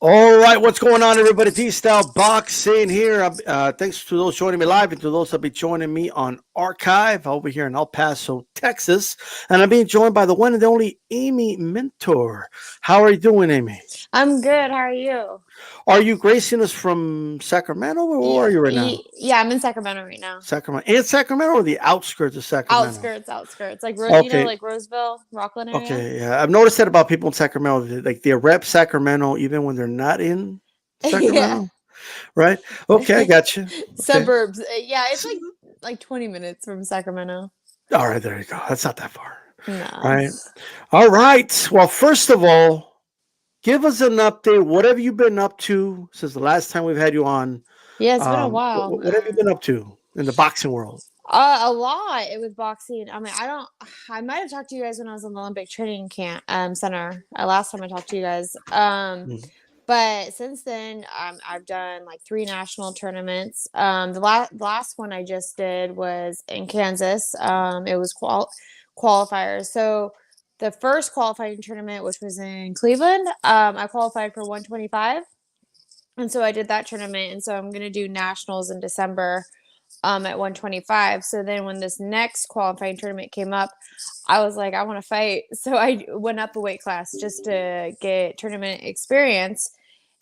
All right, what's going on, everybody? T-Style Boxing here. Thanks to those joining me live and to those that be joining me on archive over here in El Paso, Texas. And I'm being joined by the one and only Amy Mintor. How are you doing, Amy? I'm good. How are you? Are you gracing us from Sacramento, or where are you right now? Yeah, I'm in Sacramento right now. Sacramento, in Sacramento, or the outskirts of Sacramento? Outskirts. Like Okay, like Roseville, Rockland area. okay, yeah. I've noticed that about people in Sacramento. Like they rep Sacramento even when they're not in Yeah. Sacramento, right? Okay, I got you. Okay. Suburbs. Yeah, it's like 20 minutes from Sacramento. All right, there you go. That's not that far. No. Right. All right. Well, first of all, give us an update. What have you been up to since the last time we've had you on? Yeah, it's been a What, while. what have you been up to in the boxing world? A lot with boxing. I mean, I might have talked to you guys when I was in the Olympic training camp center. Last time I talked to you guys. Mm. But since then, I've done like 3 national tournaments. The last one I just did was in Kansas. It was qualifiers. So the first qualifying tournament, which was in Cleveland, I qualified for 125, and so I did that tournament. And so I'm gonna do nationals in December, at 125. So then when this next qualifying tournament came up, I was like, I want to fight. So I went up a weight class just to get tournament experience.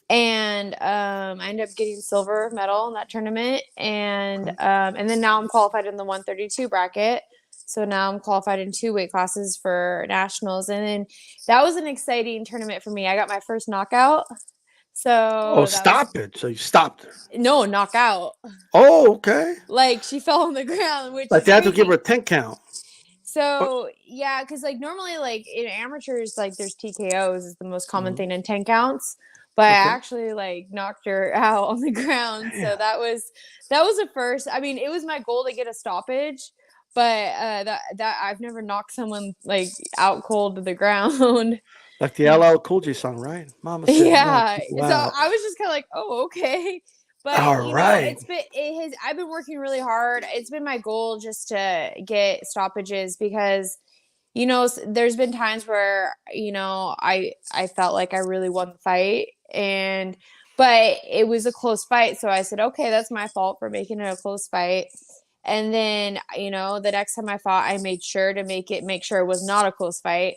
And I ended up getting silver medal in that tournament. And then now I'm qualified in the 132 bracket. So now I'm qualified in 2 weight classes for nationals. And then that was an exciting tournament for me. I got my first knockout. Oh, So that was stop it. So you stopped her. no knockout. Oh, okay. Like she fell on the ground, which Like is they had to give her crazy. a 10 count. What? So yeah, because like normally like in amateurs, like there's TKOs is the most common Mhm. thing in 10 counts. But I Okay. actually like knocked her out on the ground. Damn. So that was a first. I mean, it was my goal to get a stoppage, but that I've never knocked someone like out cold to the ground. Like the LL Cool J song, right? Mama said no, Yeah. keep you So out. I was just kind of like, oh, okay. But All right. I've been working really hard. It's been my goal just to get stoppages because there's been times where I felt like I really won the fight, and but it was a close fight, so I said, okay, that's my fault for making it a close fight. And then the next time I fought, I made sure to make sure it was not a close fight.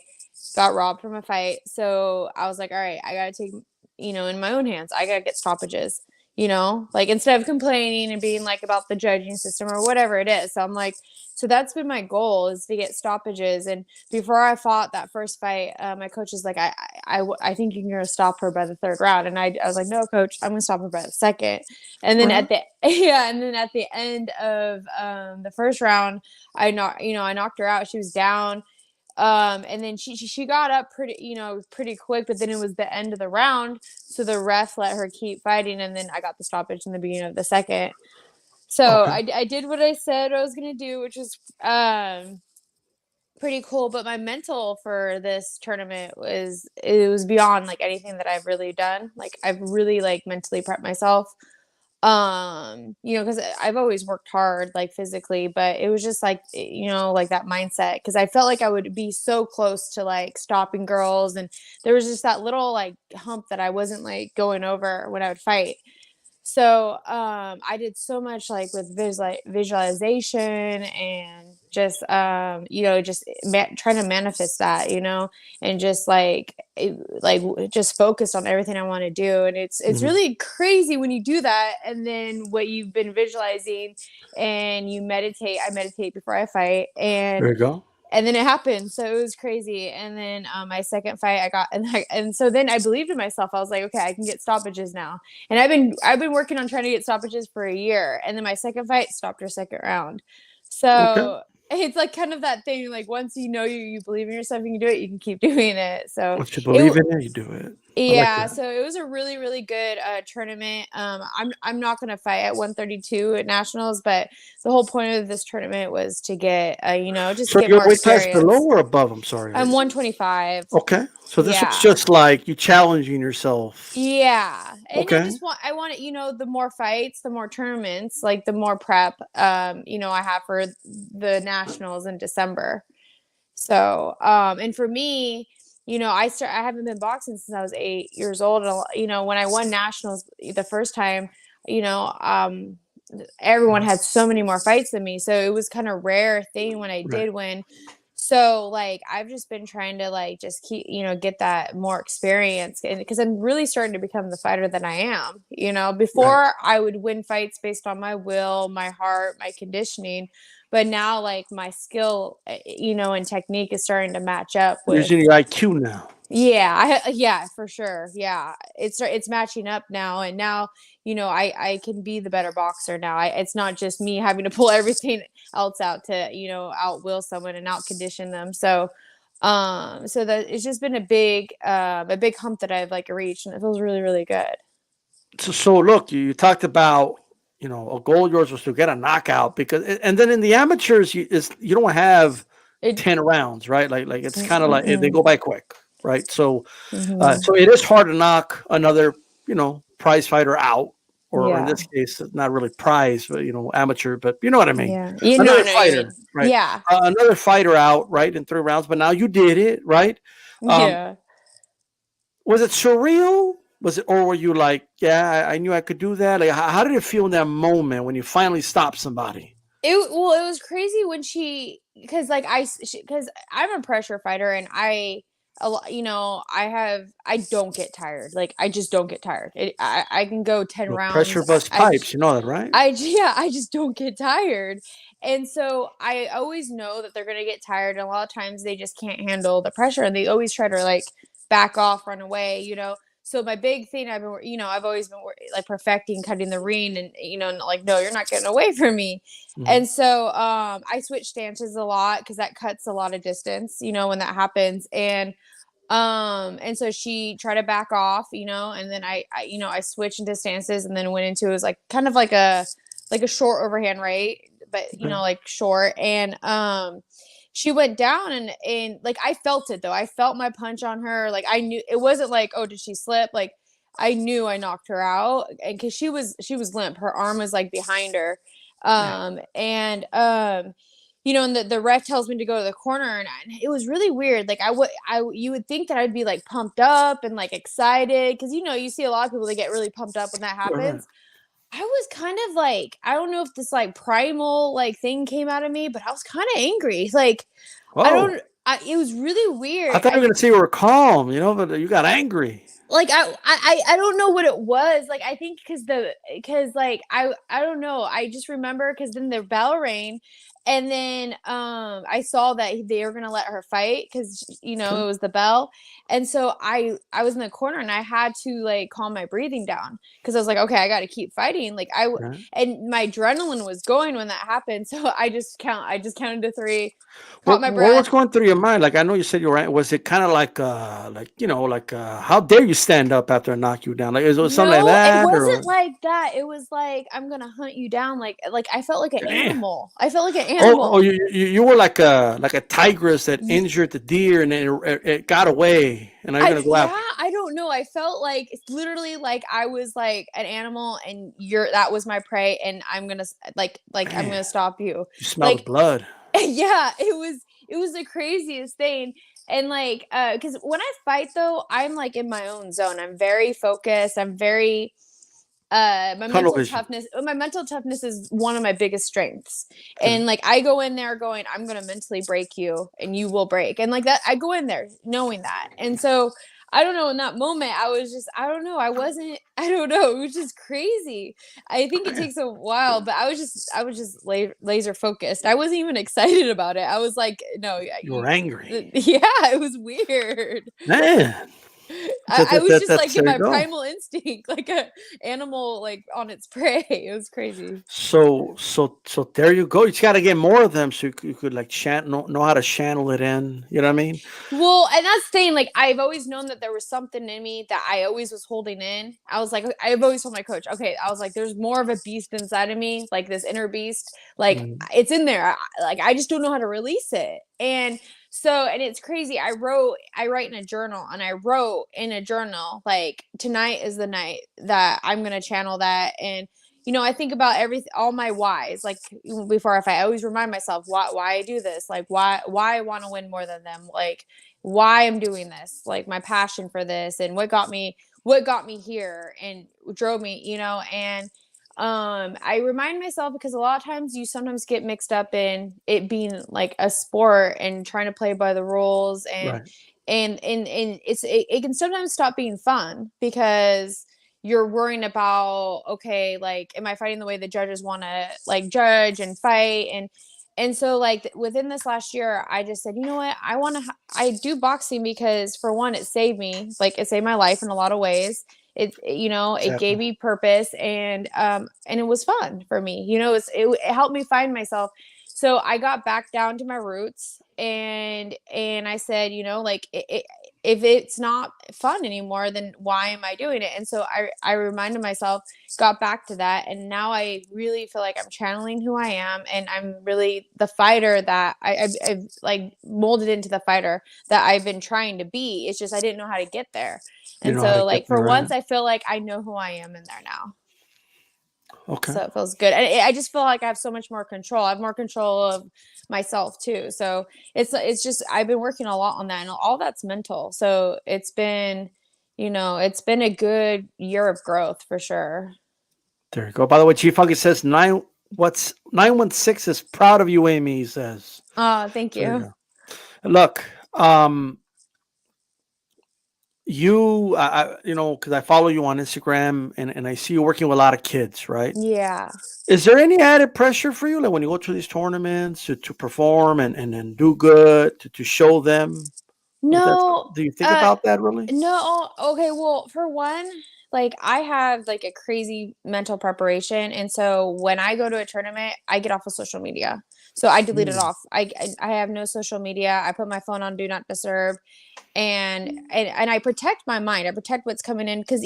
Got robbed from a fight, so I was like, all right, I gotta take in my own hands. I gotta get stoppages. Like instead of complaining and being like about the judging system or whatever it is. So I'm like, so that's been my goal, is to get stoppages. And before I fought that first fight, my coach is like, I think you're gonna stop her by the 3rd round, and I was like, no, coach, I'm gonna stop her by the 2nd. And then Right. and then at the end of the 1st round, I knocked her out. She was down. And then she got up pretty quick, but then it was the end of the round, so the ref let her keep fighting, and then I got the stoppage in the beginning of the 2nd. So Okay. I did what I said I was gonna do, which was pretty cool. But my mental for this tournament was beyond like anything that I've really done. Like I've really like mentally prepped myself, because I've always worked hard like physically, but it was just like like that mindset, because I felt like I would be so close to like stopping girls, and there was just that little like hump that I wasn't like going over when I would fight. So I did so much like with visualization, and just trying to manifest that, and just just focused on everything I want to do. And it's Mhm. really crazy when you do that, and then what you've been visualizing, and you meditate. I meditate before I fight, There you go. and then it happened. So it was crazy. And then my second fight, I got and so then I believed in myself. I was like, okay, I can get stoppages now. And I've been working on trying to get stoppages for a year. And then my second fight stopped her 2nd round. Okay. So it's like kind of that thing, like once you believe in yourself, you can do it, you can keep doing it. So Once you it believe in it, you do it. I like yeah, that. so it was a really, really good tournament. I'm not gonna fight at 132 at nationals, but the whole point of this tournament was to get just to So get you're more weight class below experience. or above? I'm sorry. I'm 125. Okay. So this was Yeah. just like you challenging yourself. Yeah. And Okay. I want it, the more fights, the more tournaments, like the more prep I have for the nationals in December. So, and for me, I haven't been boxing since I was 8 years old. And, when I won nationals the first time, you know, um, everyone had so many more fights than me. So it was kind of rare thing when I Right. did win. So like I've just been trying to like just keep, get that more experience, and because I'm really starting to become the fighter that I am. Right. Before I would win fights based on my will, my heart, my conditioning, but now like my skill, and technique is starting to match up with. Using your IQ now. Yeah, for sure. Yeah, it's matching up now, and now I can be the better boxer now. It's not just me having to pull everything else out to out will someone and out condition them. So that it's just been a big hump that I've like reached, and it feels really really good. So look, you talked about, a goal of yours was to get a knockout and then in the amateurs, you don't have It 10 rounds, right? Like it's kind of like they mm-mm, go by quick, right? So, mm-hmm. so it is hard to knock another, prize fighter out, or in Yeah, this case, not really prize, but amateur, but you know what I mean? yeah, I Another know what you fighter, mean. right? Yeah, Another fighter out, right, in 3 rounds, but now you did it, right? Um, yeah. was it surreal? Was it, or were you like, yeah, I knew I could do that? Like, how did it feel in that moment when you finally stopped somebody? It was crazy when because like because I'm a pressure fighter, and I don't get tired. Like I just don't get tired. I can go 10 Pressure rounds. bust pipes, you know that, right? Yeah, I just don't get tired. And so I always know that they're going to get tired. And a lot of times they just can't handle the pressure, and they always try to like back off, run away. So my big thing I've always been like perfecting cutting the ring, and, like, no, you're not getting away from me. Mhm. And so I switch stances a lot because that cuts a lot of distance, when that happens. And so she tried to back off, and then I switched into stances, and then went into, it was like kind of like a short overhand, right? But Okay. like short. And she went down, and like I felt it though. I felt my punch on her. Like I knew it wasn't like, oh, did she slip? Like I knew I knocked her out, and because she was limp. Her arm was like behind her. Yeah. And the ref tells me to go to the corner, and it was really weird. Like you would think that I'd be like pumped up and like excited, because you see a lot of people that get really pumped up when that Right. happens. I was kind of like, I don't know if this like primal like thing came out of me, but I was kind of angry. Like I Whoa. don't, it was really I weird. thought you were going to say you were calm, but you got angry. Like I don't know what it was. Like I think because like I don't know. I just remember because then the bell rang, and then I saw that they were gonna let her fight because Okay. it was the bell. And so I was in the corner, and I had to like calm my breathing down, because I was like, okay, I got to keep fighting. Right. And my adrenaline was going when that happened. So I just counted to three, caught my What was breath. going through your mind? Like, I know you said you were. Was it kind of how dare you stand up after I knock you down? Like, is it something like No, it that, wasn't or like that. It was like, I'm gonna hunt you down. Like I felt like an damn? animal. I felt like an Oh, animal. you were like a tigress that Ye- injured the deer and then it got away, and now you're gonna go Yeah, after. I don't know. I felt like it's literally like I was like an animal, and that was my prey, and I'm gonna like I'm Man, gonna stop you. you smell the Like blood. yeah, it was the craziest thing. And like because when I fight though, I'm like in my own zone. I'm very focused. I'm very my Tunnel mental vision. toughness my mental toughness is one of my biggest strengths. Okay. And like I go in there going, I'm going to mentally break you, and you will break. And like that, I go in there knowing that. And so I don't know, in that moment I was just, I don't know, I don't know, it was just crazy. I think it Man, takes a while, but I was just laser focused. I wasn't even excited about it. I was like, no, yeah, you were angry. yeah, it was weird. Man, I was just like in there you my go. primal instinct, like a animal like on its prey. It was crazy. So there you go. You just got to get more of them so you could like know how to channel it in. You know what I mean? Well, and that's the thing. Like I've always known that there was something in me that I always was holding in. I was like, I've always told my coach, okay, I was like, there's more of a beast inside of me, like this inner beast. Like Mm. it's in there. Like I just don't know how to release it. And so, and it's crazy. I write in a journal, and I wrote in a journal, like, tonight is the night that I'm going to channel that. And, I think about everything, all my whys, like before, if I always remind myself why I do this, like why I want to win more than them. Like, why I'm doing this, like my passion for this and what got me here and drove me, and I remind myself because a lot of times you sometimes get mixed up in it being like a sport and trying to play by the rules and Right. it can sometimes stop being fun because you're worrying about, okay, like, am I fighting the way the judges want to like judge and fight? And so like within this last year, I just said, you know what? I do boxing because for one, it saved me, like it saved my life in a lot of ways. It gave Exactly. me purpose and it was fun for me. It helped me find myself. So I got back down to my roots and I said, like if it's not fun anymore, then why am I doing it? And so I reminded myself, got back to that, and now I really feel like I'm channeling who I am, and I'm really the fighter that I've like molded into the fighter that I've been trying to be. It's just I didn't know how to get there, You and know how to so get like there, for right? once, I feel like I know who I am in there now. Okay. So it feels good. And I just feel like I have so much more control. I have more control of myself too. So it's just I've been working a lot on that, and all that's mental. So it's been a good year of growth for sure. There you go. By the way, Chief Funky says 916 is proud of you, Amy, he says. Oh, thank So there you you. go. Look, because I follow you on Instagram and I see you working with a lot of kids, right? Yeah. Is there any added pressure for you, like when you go to these tournaments to perform and do good, to show them? No, Do you think about that really? no. Okay, well, for one, like I have like a crazy mental preparation, and so when I go to a tournament, I get off of social media. So I delete it Mm, off. I have no social media. I put my phone on do not disturb, and I protect my mind. I protect what's coming in because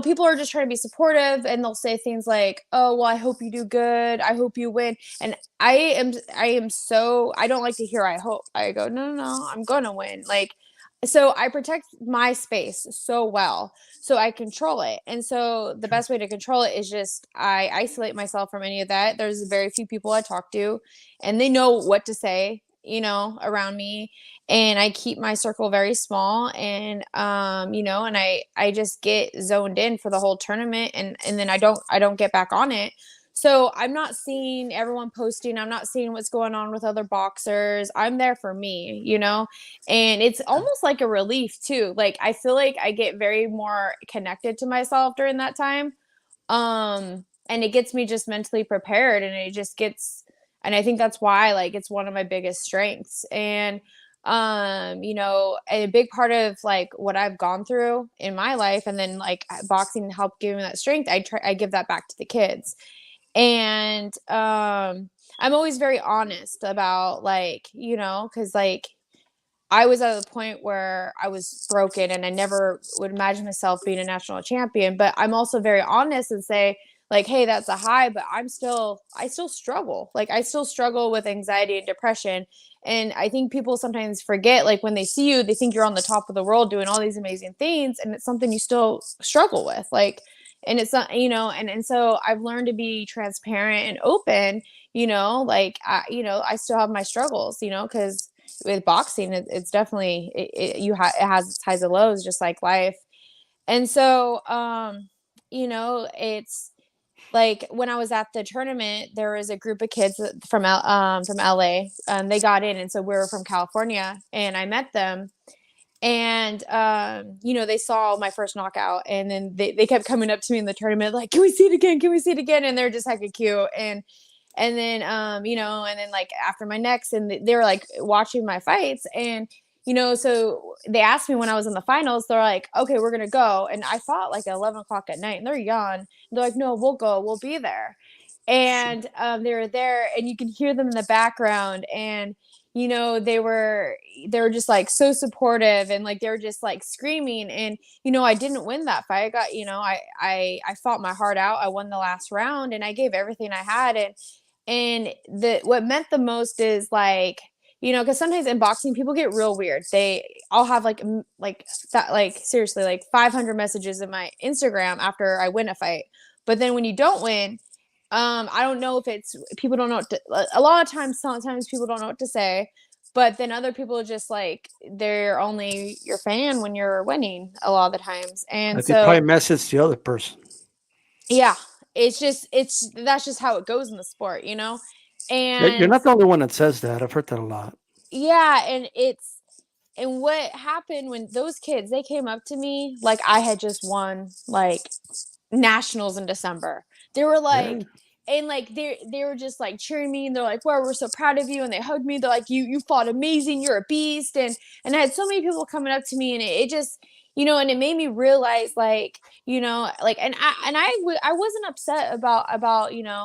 people are just trying to be supportive and they'll say things like, "Oh, well, I hope you do good. I hope you win." And I am so I don't like to hear I hope. I go, "No, no, no. I'm going to win." Like so I protect my space so well. So I control it. And so the okay. best way to control it is just I isolate myself from any of that. There's very few people I talk to and they know what to say, around me, and I keep my circle very small and and I just get zoned in for the whole tournament and then I don't get back on it. So I'm not seeing everyone posting, I'm not seeing what's going on with other boxers. I'm there for me, and it's almost like a relief too. Like I feel like I get very more connected to myself during that time. And it gets me just mentally prepared and it just gets and I think that's why like it's one of my biggest strengths. And a big part of like what I've gone through in my life and then like boxing helped give me that strength. I give that back to the kids. And I'm always very honest about like, cuz like I was at a point where I was broken and I never would imagine myself being a national champion. But I'm also very honest and say, like, hey, that's a high, but I still struggle. Like, I still struggle with anxiety and depression. And I think people sometimes forget, like, when they see you, they think you're on the top of the world doing all these amazing things. And it's something you still struggle with. Like, and it's not, and so I've learned to be transparent and open, I still have my struggles, because with boxing it's definitely it has its highs and lows just like life. And so it's like when I was at the tournament there was a group of kids from LA. They got in and so we were from California and I met them and they saw my first knockout and then they kept coming up to me in the tournament like, can we see it again, can we see it again? And they're just hecka cute. And then and then like after my next and they were like watching my fights and so they asked me when I was in the finals, they're like, okay, we're gonna go. And I fought like at 11 o'clock at night and they're young. They're like, no, we'll go, we'll be there. Sure. And they were there and you can hear them in the background and they were just like so supportive and like they were just like screaming. And I didn't win that fight. I got I fought my heart out. I won the last round and I gave everything I had. And the what meant the most is like because sometimes in boxing people get real weird. I'll have like that, like seriously like 500 messages in my Instagram after I win a fight. But then when you don't win, I don't know if it's people don't know what to, a lot of times sometimes people don't know what to say. But then other people just like they're only your fan when you're winning a lot of the times. And Like they probably so message the other person. yeah, it's that's just how it goes in the sport, Yeah, you're And not the only one that says that. I've heard that a lot. yeah, and what happened when those kids they came up to me like I had just won like nationals in December. They were Yeah. like, and like they were just like cheering me, and they're like, "Wow, we're so proud of you!" And they hugged me. They're like, "You fought amazing. You're a beast." And I had so many people coming up to me, and it just and it made me realize like like I wasn't upset about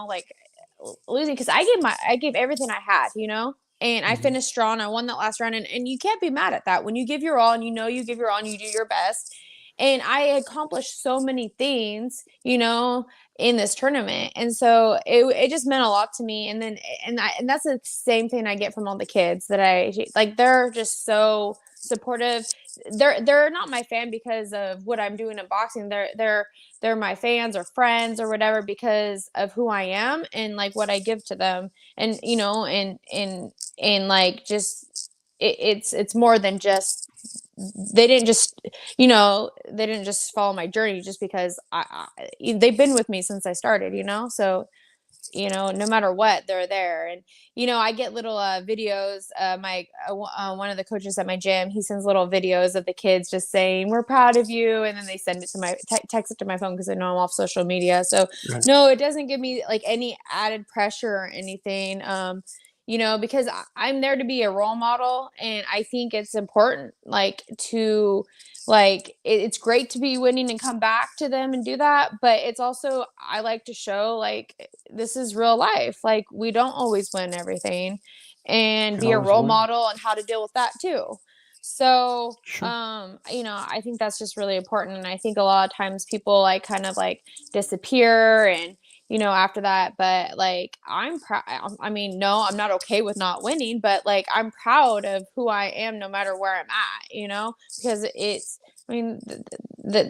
like losing because I gave everything I had, and I Mhm. finished strong. I won that last round, and you can't be mad at that when you give your all and you give your all and you do your best. And I accomplished so many things, in this tournament, and so it just meant a lot to me. And then and that's the same thing I get from all the kids that I like. They're just so supportive. They're not my fan because of what I'm doing in boxing. They're my fans or friends or whatever because of who I am and like what I give to them. And and like just it's more than just they didn't just they didn't just follow my journey just because they've been with me since I started, so no matter what, they're there. And I get little videos. My one of the coaches at my gym, he sends little videos of the kids just saying we're proud of you, and then they send it to my text it to my phone because I know I'm off social media. So Right. no, it doesn't give me like any added pressure or anything. Because I'm there to be a role model, and I think it's important, like to it's great to be winning and come back to them and do that, but it's also I like to show like this is real life. Like we don't always win everything, and Can be a always role win. model and how to deal with that too. So, Sure. I think that's just really important. And I think a lot of times people like kind of like disappear and after that, but like I'm proud. I mean, no, I'm not okay with not winning, but like I'm proud of who I am no matter where I'm at, because I mean,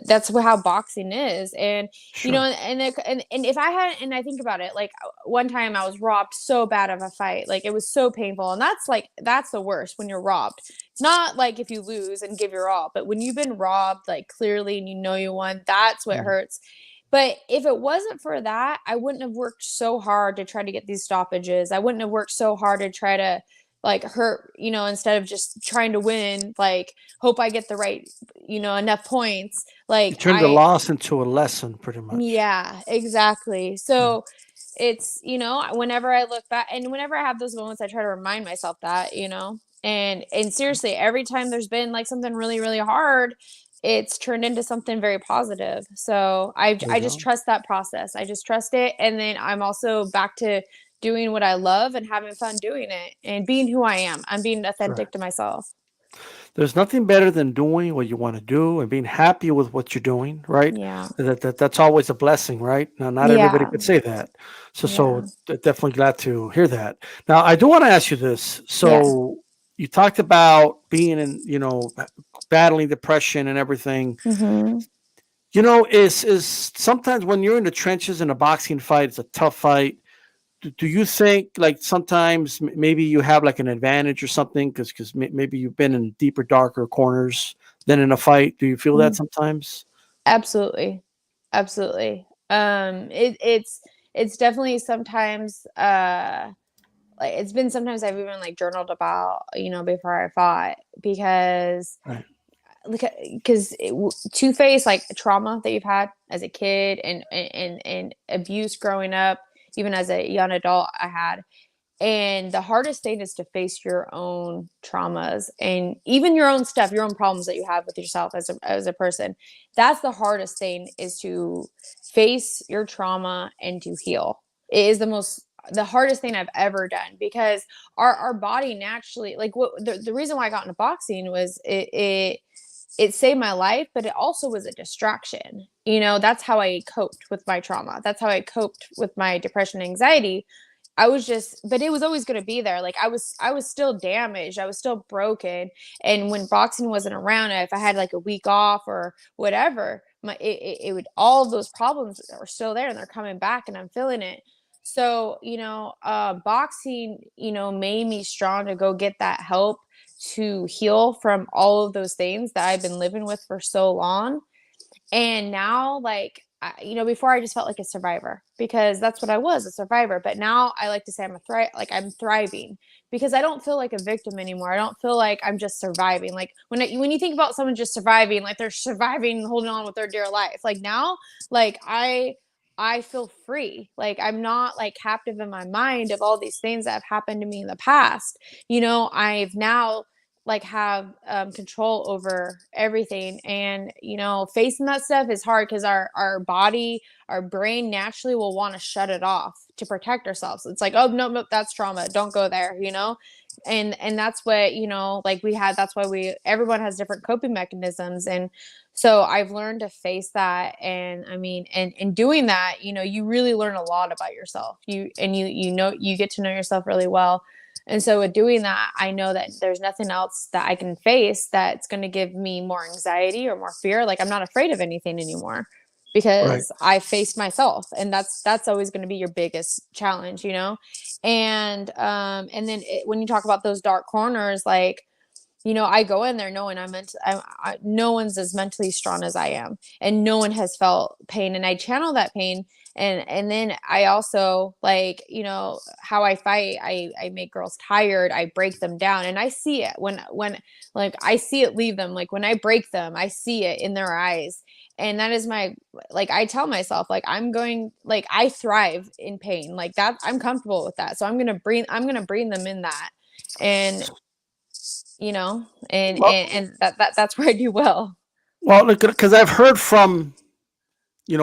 that's how boxing is. And Sure. and if I had, and I think about it, like one time I was robbed so bad of a fight, like it was so painful, and that's the worst when you're robbed. It's not like if you lose and give your all, but when you've been robbed, like clearly, and you won, that's what Mhm. hurts. But if it wasn't for that, I wouldn't have worked so hard to try to get these stoppages. I wouldn't have worked so hard to try to like hurt, instead of just trying to win, like hope I get the right, enough points. You Like turned the loss into a lesson, pretty much. yeah, exactly. Yeah. So it's, whenever I look back and whenever I have those moments, I try to remind myself that, and seriously, every time there's been like something really, really hard, it's turned into something very positive. So There I you just go. trust that process. I just trust it. And then I'm also back to doing what I love and having fun doing it and being who I am. I'm being Right. authentic to myself. There's nothing better than doing what you want to do and being happy with what you're doing, right? Yeah. That's always a blessing, right? Now, not everybody Yeah. could say that. So Yeah. definitely glad to hear that. Now, I do want to ask you this. Yeah. So you talked about being in, battling depression and everything. Hmm. Is sometimes when you're in the trenches in a boxing fight, it's a tough fight. Do you think like sometimes maybe you have like an advantage or something because maybe you've been in deeper darker corners than in a fight? Do you feel that sometimes? Absolutely. Absolutely. It's definitely sometimes like it's been sometimes I've even like journaled about, before I fought because Right. to face like trauma that you've had as a kid and abuse growing up, even as a young adult I had. And the hardest thing is to face your own traumas and even your own stuff, your own problems that you have with yourself as a person. That's the hardest thing, is to face your trauma and to heal. It is the hardest thing I've ever done because our body naturally, like what the reason why I got into boxing was it saved my life, but it also was a distraction. That's how I coped with my trauma. That's how I coped with my depression and anxiety. But it was always going to be there. Like I was still damaged. I was still broken. And when boxing wasn't around, if I had like a week off or whatever, it would, all of those problems are still there and they're coming back and I'm feeling it. So, boxing, made me strong to go get that help to heal from all of those things that I've been living with for so long. And now, like, before I just felt like a survivor because that's what I was, a survivor. But now I like to say I'm thriving because I don't feel like a victim anymore. I don't feel like I'm just surviving. Like when you think about someone just surviving, like they're surviving, holding on with their dear life. Like now, like I feel free. Like I'm not like captive in my mind of all these things that have happened to me in the past. I've now like have control over everything, and facing that stuff is hard because our body, our brain naturally will want to shut it off to protect ourselves. It's like, oh no, that's trauma, don't go there, and that's what, like that's why everyone has different coping mechanisms. And so I've learned to face that. And I mean, and in doing that, you really learn a lot about yourself. You get to know yourself really well. And so with doing that, I know that there's nothing else that I can face that's going to give me more anxiety or more fear. Like I'm not afraid of anything anymore Right. because I faced myself, and that's always going to be your biggest challenge. And then when you talk about those dark corners, like, I go in there knowing no one's as mentally strong as I am, and no one has felt pain, and I channel that pain. And then I also, like, how I fight, I make girls tired, I break them down, and I see it when like I see it leave them. Like when I break them, I see it in their eyes. And that is like, I tell myself, like, I thrive in pain, like that. I'm comfortable with that. So I'm gonna bring them in that. And Well, that's where I do well. well, because I've heard from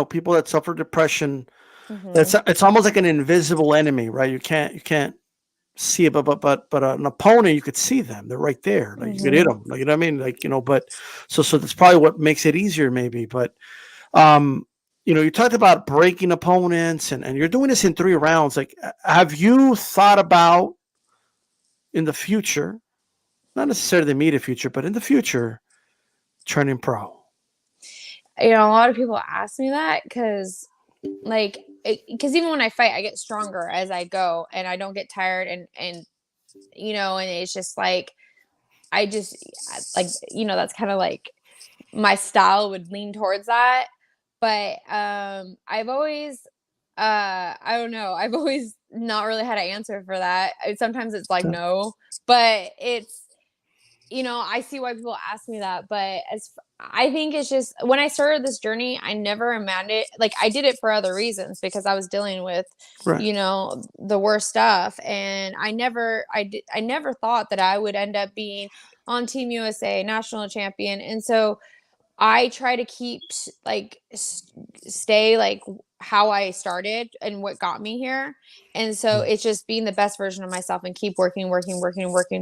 people that suffer depression. Hmm. It's almost like an invisible enemy, right? You can't see it, but an opponent, you could see them. They're right there. Like you could hit Hmm. them. Like you know what I mean? Like but so that's probably what makes it easier, maybe. But um, you talked about breaking opponents, and you're doing this in 3 rounds. Like, have you thought about in the future, not necessarily the immediate future, but in the future, turning pro? A lot of people ask me that because, like, because even when I fight, I get stronger as I go, and I don't get tired, and it's just like I just like that's kind of like my style would lean towards that. But I've always I don't know, I've always not really had an answer for that. Sometimes it's like Okay. no, but it's I see why people ask me that. But I think it's just when I started this journey, I never imagined it. Like I did it for other reasons because I was dealing with, Right. the worst stuff, and I never thought that I would end up being on Team USA national champion. And so I try to keep like stay like how I started and what got me here. And so Mm. it's just being the best version of myself and keep working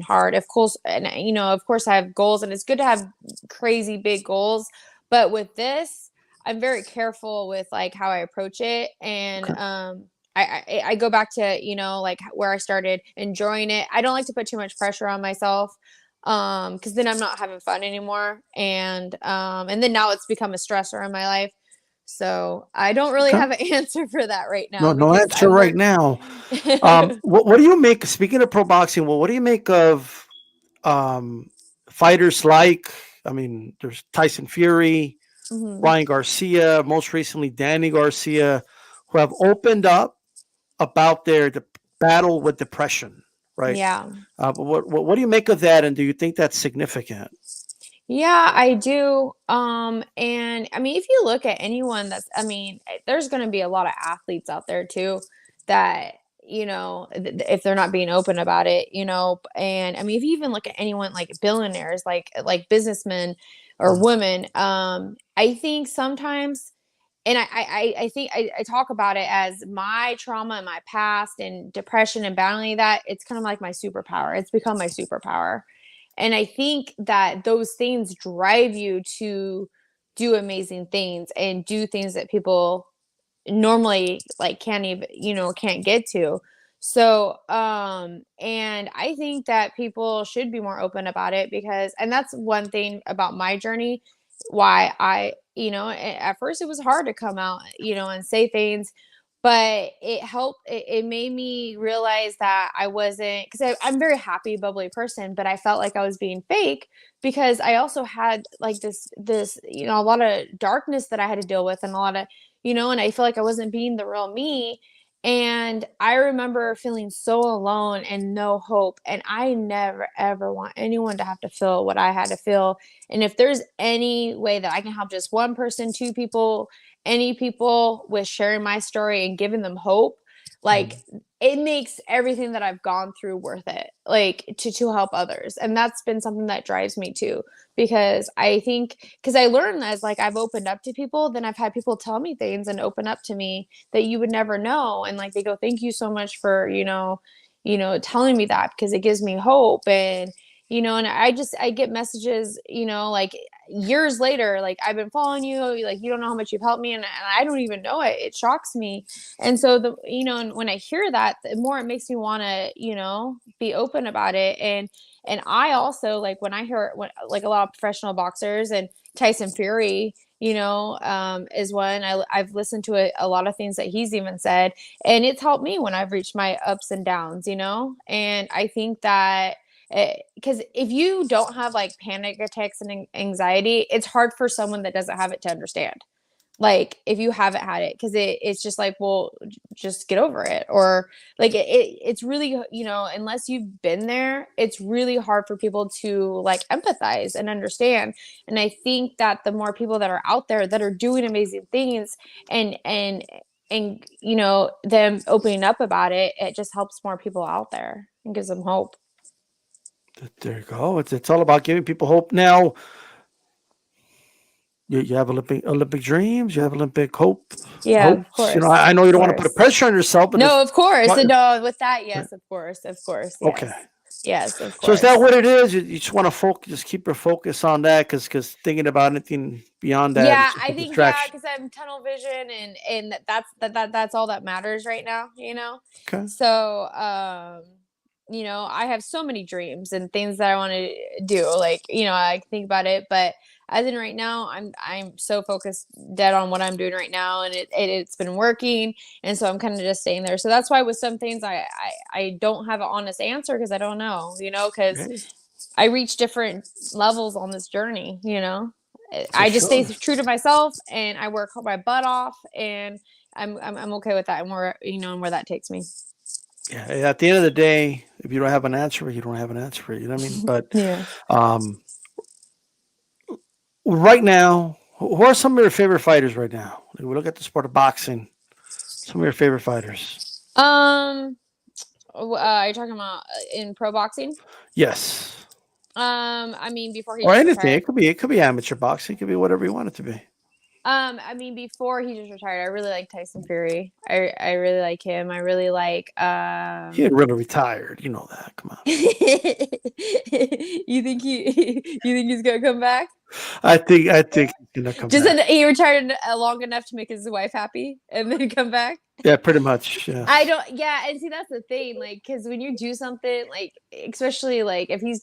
hard. Of course, and of course I have goals, and it's good to have crazy big goals, but with this, I'm very careful with like how I approach it. And Okay. I go back to, like where I started, enjoying it. I don't like to put too much pressure on myself, because then I'm not having fun anymore. And then now it's become a stressor in my life. So I don't really Okay. have an answer for that right No, now no because answer I've right learned. now. What do you make? Speaking of pro boxing, well, what do you make of um, fighters like? I mean, there's Tyson Fury, Mhm. Ryan Garcia, most recently Danny Garcia, who have opened up about their battle with depression, right? Yeah. But what do you make of that, and do you think that's significant? Yeah, I do. And I mean, if you look at anyone I mean, there's going to be a lot of athletes out there too that, if they're not being open about it, and I mean, if you even look at anyone like billionaires, like businessmen or Mm. women, I think sometimes, and I think I talk about it as my trauma and my past and depression and battling that. It's kind of like my superpower. It's become my superpower. And I think that those things drive you to do amazing things and do things that people normally like can't even, can't get to. So and I think that people should be more open about it because, and that's one thing about my journey, why at first it was hard to come out, and say things. but it helped. It made me realize that I wasn't, because I'm a very happy, bubbly person, but I felt like I was being fake because I also had like this, a lot of darkness that I had to deal with, and a lot of, and I feel like I wasn't being the real me. And I remember feeling so alone and no hope. And I never, ever want anyone to have to feel what I had to feel. And if there's any way that I can help just one person, two people, any people with sharing my story and giving them hope, like it makes everything that I've gone through worth it, like to help others. And that's been something that drives me too, because I think, because I learned as like I've opened up to people, then I've had people tell me things and open up to me that you would never know. And like they go, thank you so much for, telling me that, because it gives me hope. And and I get messages, like years later, like I've been following you, like you don't know how much you've helped me, and I don't even know it. It shocks me. And so and when I hear that, the more it makes me want to, be open about it. And I also, like when I hear like a lot of professional boxers, and Tyson Fury, is one. I've listened to a lot of things that he's even said, and it's helped me when I've reached my ups and downs, and I think that because if you don't have like panic attacks and anxiety, it's hard for someone that doesn't have it to understand. Like if you haven't had it, because it's just like, well, just get over it. Or like it's really, unless you've been there, it's really hard for people to like empathize and understand. And I think that the more people that are out there that are doing amazing things, and them opening up about it, it just helps more people out there and gives them hope. There you go. It's all about giving people hope. Now, you have Olympic dreams. You have Olympic Yeah, of hopes. course. I know you Of don't want to put a course. pressure on yourself, but No, it's of course. what. No, with that, yes, of course. Of course. Okay. Yes. Yes, of So is that course. what it is? You just want to focus, just keep your focus on that, because thinking about anything beyond that is Yeah, just a I think, yeah, distraction. because I'm tunnel vision, and that's all that matters right now. Okay. So, I have so many dreams and things that I want to do. Like, I think about it, but as in right now, I'm so focused dead on what I'm doing right now, and it's been working, and so I'm kind of just staying there. So that's why with some things I don't have an honest answer, because I don't know, because Okay. I reach different levels on this journey. For I just stay sure. true to myself, and I work my butt off, and I'm okay with that, and where that takes me. Yeah. At the end of the day, if you don't have an answer, you don't have an answer for it. You know what I mean? But Yeah. um, right now, who are some of your favorite fighters right now? Like, we look at the sport of boxing. Some of your favorite fighters. Um, you're talking about in pro boxing? Yes. I mean, before he Or just anything. retired. It could be amateur boxing. It could be whatever you want it to be. I mean, before he just retired, I really like Tyson Fury. I really like him. I really like He had really retired. You know that. Come on. You think you think he's gonna come back? I think he's gonna come Just back. he retired long enough to make his wife happy and then come back. Yeah, pretty much. I Yes. don't. Yeah, and see that's the thing, like, because when you do something like, especially like if he's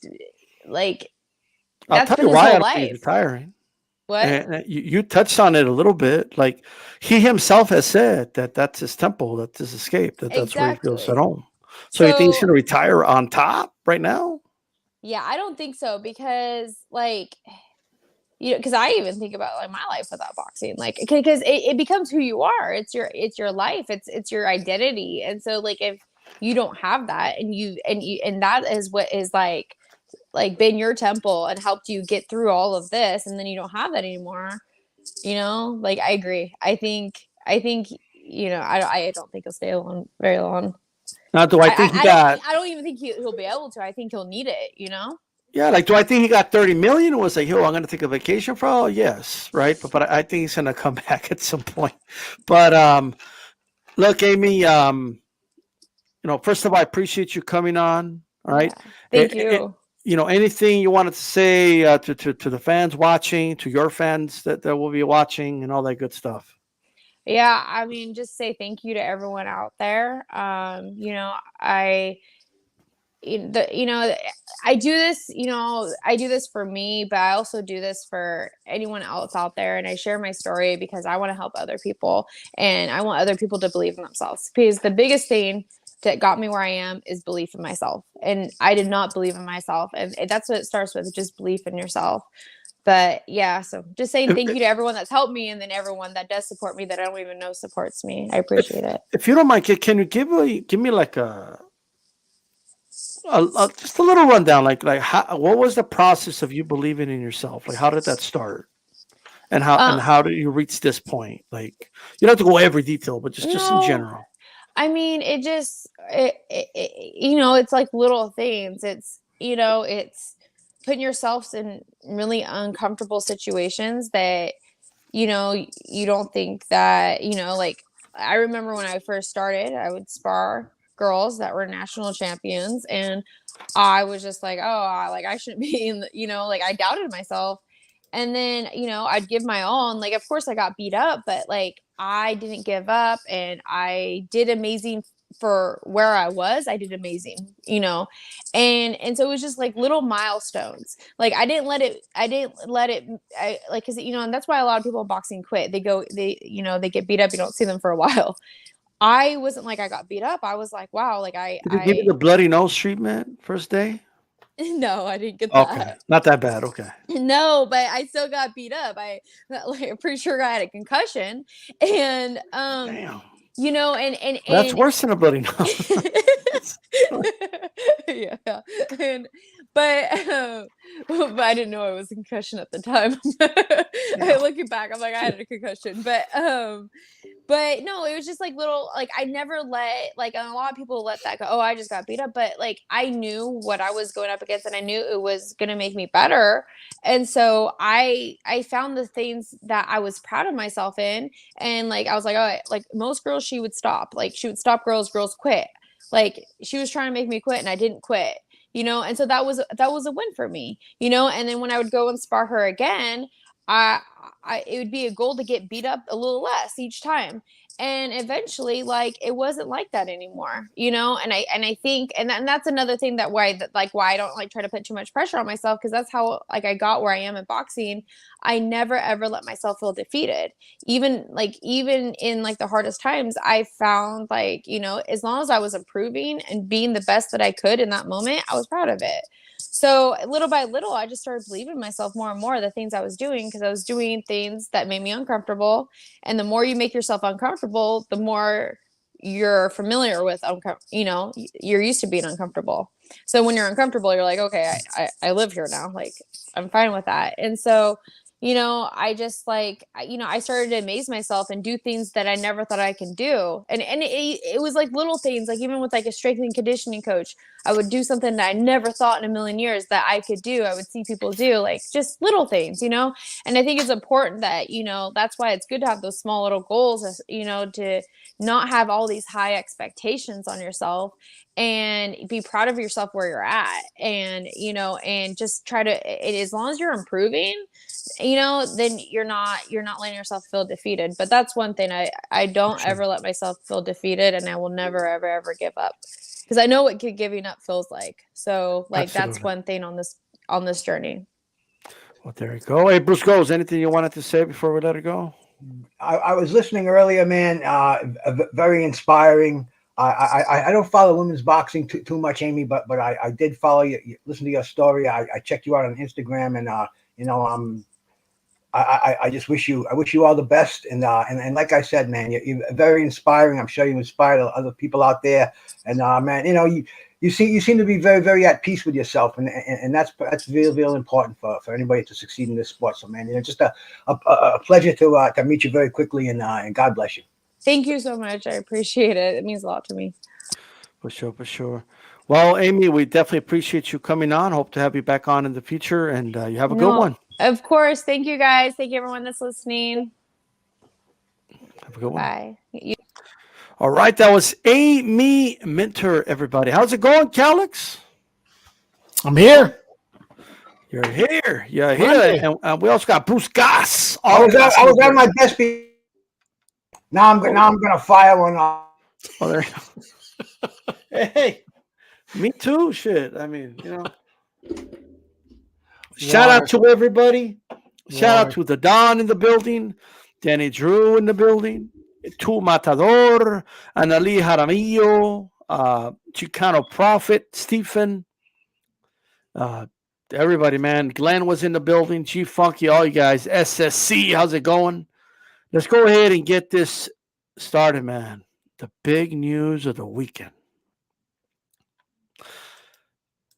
like, I'll that's tell been you his why I whole don't think he's life. retiring. What? And you touched on it a little bit. Like, he himself has said that that's his temple, that's his escape, that's where he feels at Exactly. home. So you think he's going So to retire on top right now? yeah, I don't think so, because like, because I even think about like my life without boxing, like, because it becomes who you are. It's your life. It's your identity. And so like if you don't have that, and that is what is like been your temple and helped you get through all of this, and then you don't have that anymore. Like I agree. I think I don't think he'll stay alone very long. Now, do I think he got? I don't even think he'll be able to. I think he'll need it. Yeah, like, do I think he got 30 million? And was like, "Yo, I'm going to take a vacation for all." Yes, right. But I think he's going to come back at some point. But look, Amy. First of all, I appreciate you coming on. All Yeah. right. Thank you. Anything you wanted to say to the fans watching, to your fans that will be watching, and all that good stuff. Yeah, I mean, just say thank you to everyone out there. I I do this, I do this for me, but I also do this for anyone else out there. And I share my story because I want to help other people and I want other people to believe in themselves, because the biggest thing that got me where I am is belief in myself. And I did not believe in myself. And that's what it starts with, just belief in yourself. But yeah, so just saying thank you to everyone that's helped me, and then everyone that does support me that I don't even know supports me. I appreciate it. If you don't mind, can you give me like just a little rundown, like what was the process of you believing in yourself? Like, how did that start, and how did you reach this point? Like, you don't have to go every detail, but just in general. I mean, it's like little things. It's putting yourself in really uncomfortable situations that, you don't think that, like, I remember when I first started, I would spar girls that were national champions, and I was just like, oh, I shouldn't be in like I doubted myself. And then, I'd give my all. And like, of course I got beat up, but like, I didn't give up and I did amazing for where I was. I did amazing, and so it was just like little milestones. Like I didn't let it, cause and that's why a lot of people in boxing quit. They get beat up. You don't see them for a while. I wasn't like, I got beat up. I was like, wow, like Did they give you the bloody nose treatment first day? no, I didn't get Okay, that. not that bad. Okay. No, but I still got beat up. I'm pretty sure I had a concussion, and Damn. and That's worse than a bloody nose. yeah, and but I didn't know I was a concussion at the time. Looking back, I'm like, I had a concussion, but no, it was just like little, like I never let, like, and a lot of people let that go. Oh, I just got beat up, but like I knew what I was going up against, and I knew it was gonna make me better. And so I found the things that I was proud of myself in, and like I was like, oh, like most girls, she would stop girls quit. Like she was trying to make me quit, and I didn't quit. And so that was a win for me. And then when I would go and spar her again, I it would be a goal to get beat up a little less each time. And eventually, like, it wasn't like that anymore, and I think, and that's another thing why I don't like try to put too much pressure on myself, because that's how like I got where I am in boxing. I never ever let myself feel defeated. Even in like the hardest times, I found, like, as long as I was improving and being the best that I could in that moment, I was proud of it. So little by little, I just started believing in myself more and more, the things I was doing, because I was doing things that made me uncomfortable. And the more you make yourself uncomfortable, the more you're familiar with, you're used to being uncomfortable. So when you're uncomfortable, you're like, okay, I live here now. Like, I'm fine with that. And so, I just like, I started to amaze myself and do things that I never thought I could do. And it was like little things, like even with like a strength and conditioning coach, I would do something that I never thought in a million years that I could do. I would see people do, like, just little things, and I think it's important that, that's why it's good to have those small little goals, to not have all these high expectations on yourself, and be proud of yourself where you're at. And, and just try to, as long as you're improving, then you're not letting yourself feel defeated. But that's one thing, I don't ever let myself feel defeated, and I will never, ever, ever give up, because I know what giving up feels like. So like, absolutely, that's one thing on this journey. Well, there you go. Hey, Bruce Goes, anything you wanted to say before we let it go? I was listening earlier, man. Very inspiring. I don't follow women's boxing too much, Amy, but I did follow you. Listen to your story. I checked you out on Instagram, and I just wish you all the best. And like I said, man, you're very inspiring. I'm sure you inspired other people out there. And man, you seem to be very, very at peace with yourself, and that's real important for anybody to succeed in this sport. So, man, just a pleasure to meet you very quickly, and God bless you. Thank you so much. I appreciate it. It means a lot to me. For sure. Well, Amy, we definitely appreciate you coming on. Hope to have you back on in the future, and you have a good one. Of course. Thank you, guys. Thank you, everyone that's listening. Have a good one. Bye. All right, that was Amy Mintor, everybody. How's it going, Calix? I'm here. You're here. And we also got Bruce Goss. I was at my desk. Now I'm gonna fire one off. Oh, there you go. Hey, Me too. Shit. I mean, Shout out to everybody. Shout out to the Don in the building, Danny Drew in the building, Tu Matador, Anali Jaramillo, Chicano Prophet, Stephen, everybody, man. Glenn was in the building, Chief Funky, all you guys. SSC, how's it going? Let's go ahead and get this started, man. The big news of the weekend.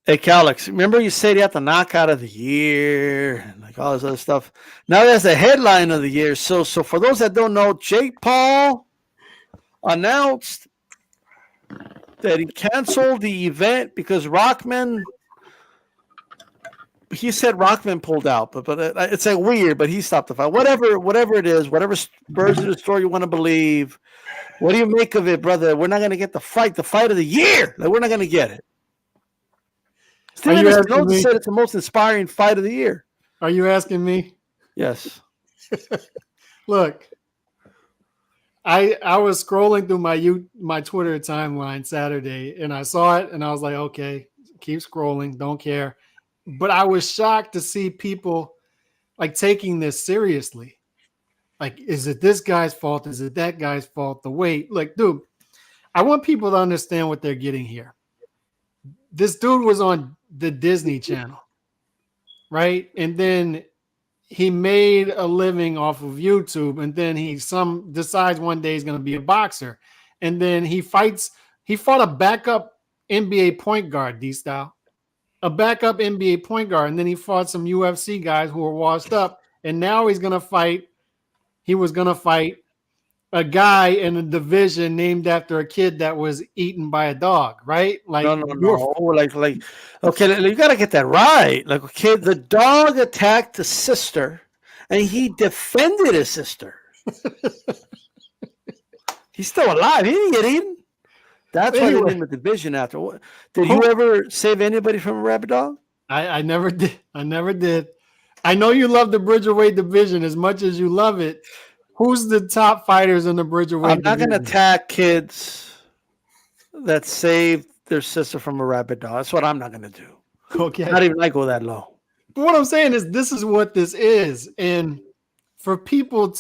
Hey, Calix, remember you said you had the knockout of the year and like all this other stuff. Now that's the headline of the year. So for those that don't know, Jake Paul announced that he canceled the event because Rahman. He said Rahman pulled out, but it's like weird. But he stopped the fight. Whatever it is, whatever version of the story you want to believe. What do you make of it, brother? We're not going to get the fight of the year. Like, we're not going to get it. Steven Espinosa said it's the most inspiring fight of the year. Are you asking me? Yes. Look, I was scrolling through my Twitter timeline Saturday, and I saw it, and I was like, okay, keep scrolling, don't care. But I was shocked to see people like taking this seriously. Like, is it this guy's fault? Is it that guy's fault? The weight? Like, dude, I want people to understand what they're getting here. This dude was on the Disney Channel, right? And then he made a living off of YouTube, and then he decides one day he's going to be a boxer, and then he fought a backup NBA point guard, D-style, a backup NBA point guard, and then he fought some UFC guys who were washed up, and now he was going to fight a guy in a division named after a kid that was eaten by a dog, right? Like, no. Like, okay, you got to get that right. Like, okay, the dog attacked the sister, and he defended his sister. He's still alive. He didn't get eaten. That's why they named the division after. Did you ever save anybody from a rabid dog? I never did. I know you love the Bridgerweight division as much as you love it. Who's the top fighters in the Bridgerweight I'm not going to attack kids that saved their sister from a rabid dog. That's what I'm not going to do. Okay. Not even I go that low. But what I'm saying is this is what this is. And for people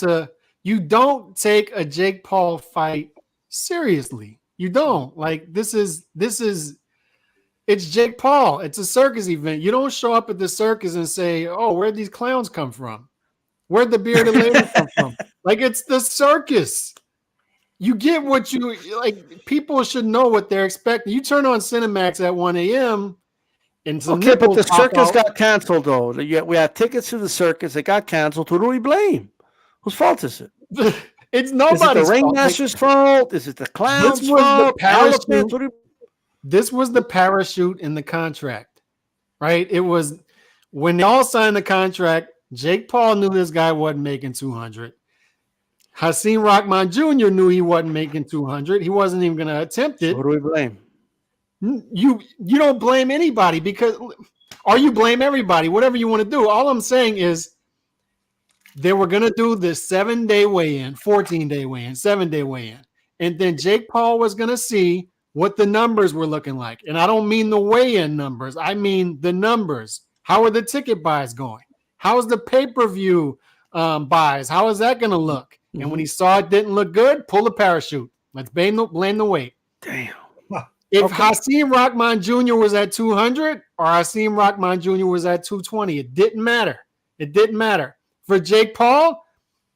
you don't take a Jake Paul fight seriously. You don't. Like, it's Jake Paul. It's a circus event. You don't show up at the circus and say, oh, where'd these clowns come from? Where'd the bearded lady come from? Like, it's the circus. You get what you like. People should know what they're expecting. You turn on Cinemax at 1 a.m. and some okay, but the circus got canceled, though. We had tickets to the circus. It got canceled. Who do we blame? Whose fault is it? It's nobody's fault. Is it the ringmaster's fault? Is it the clown's fault? This was the parachute in the contract, right? It was when they all signed the contract. Jake Paul knew this guy wasn't making 200. Hasim Rahman Jr. knew he wasn't making 200. He wasn't even going to attempt it. Who do we blame? You don't blame anybody or you blame everybody, whatever you want to do. All I'm saying is they were going to do this 7-day weigh-in, 14-day weigh-in, 7-day weigh-in. And then Jake Paul was going to see what the numbers were looking like. And I don't mean the weigh-in numbers. I mean the numbers. How are the ticket buys going? How's the pay-per-view buys? How is that going to look? Mm-hmm. And when he saw it didn't look good, pull the parachute. Let's blame the weight. Damn. If Hasim Rahman Jr. was at 200 or Hasim Rahman Jr. was at 220, it didn't matter. It didn't matter. For Jake Paul,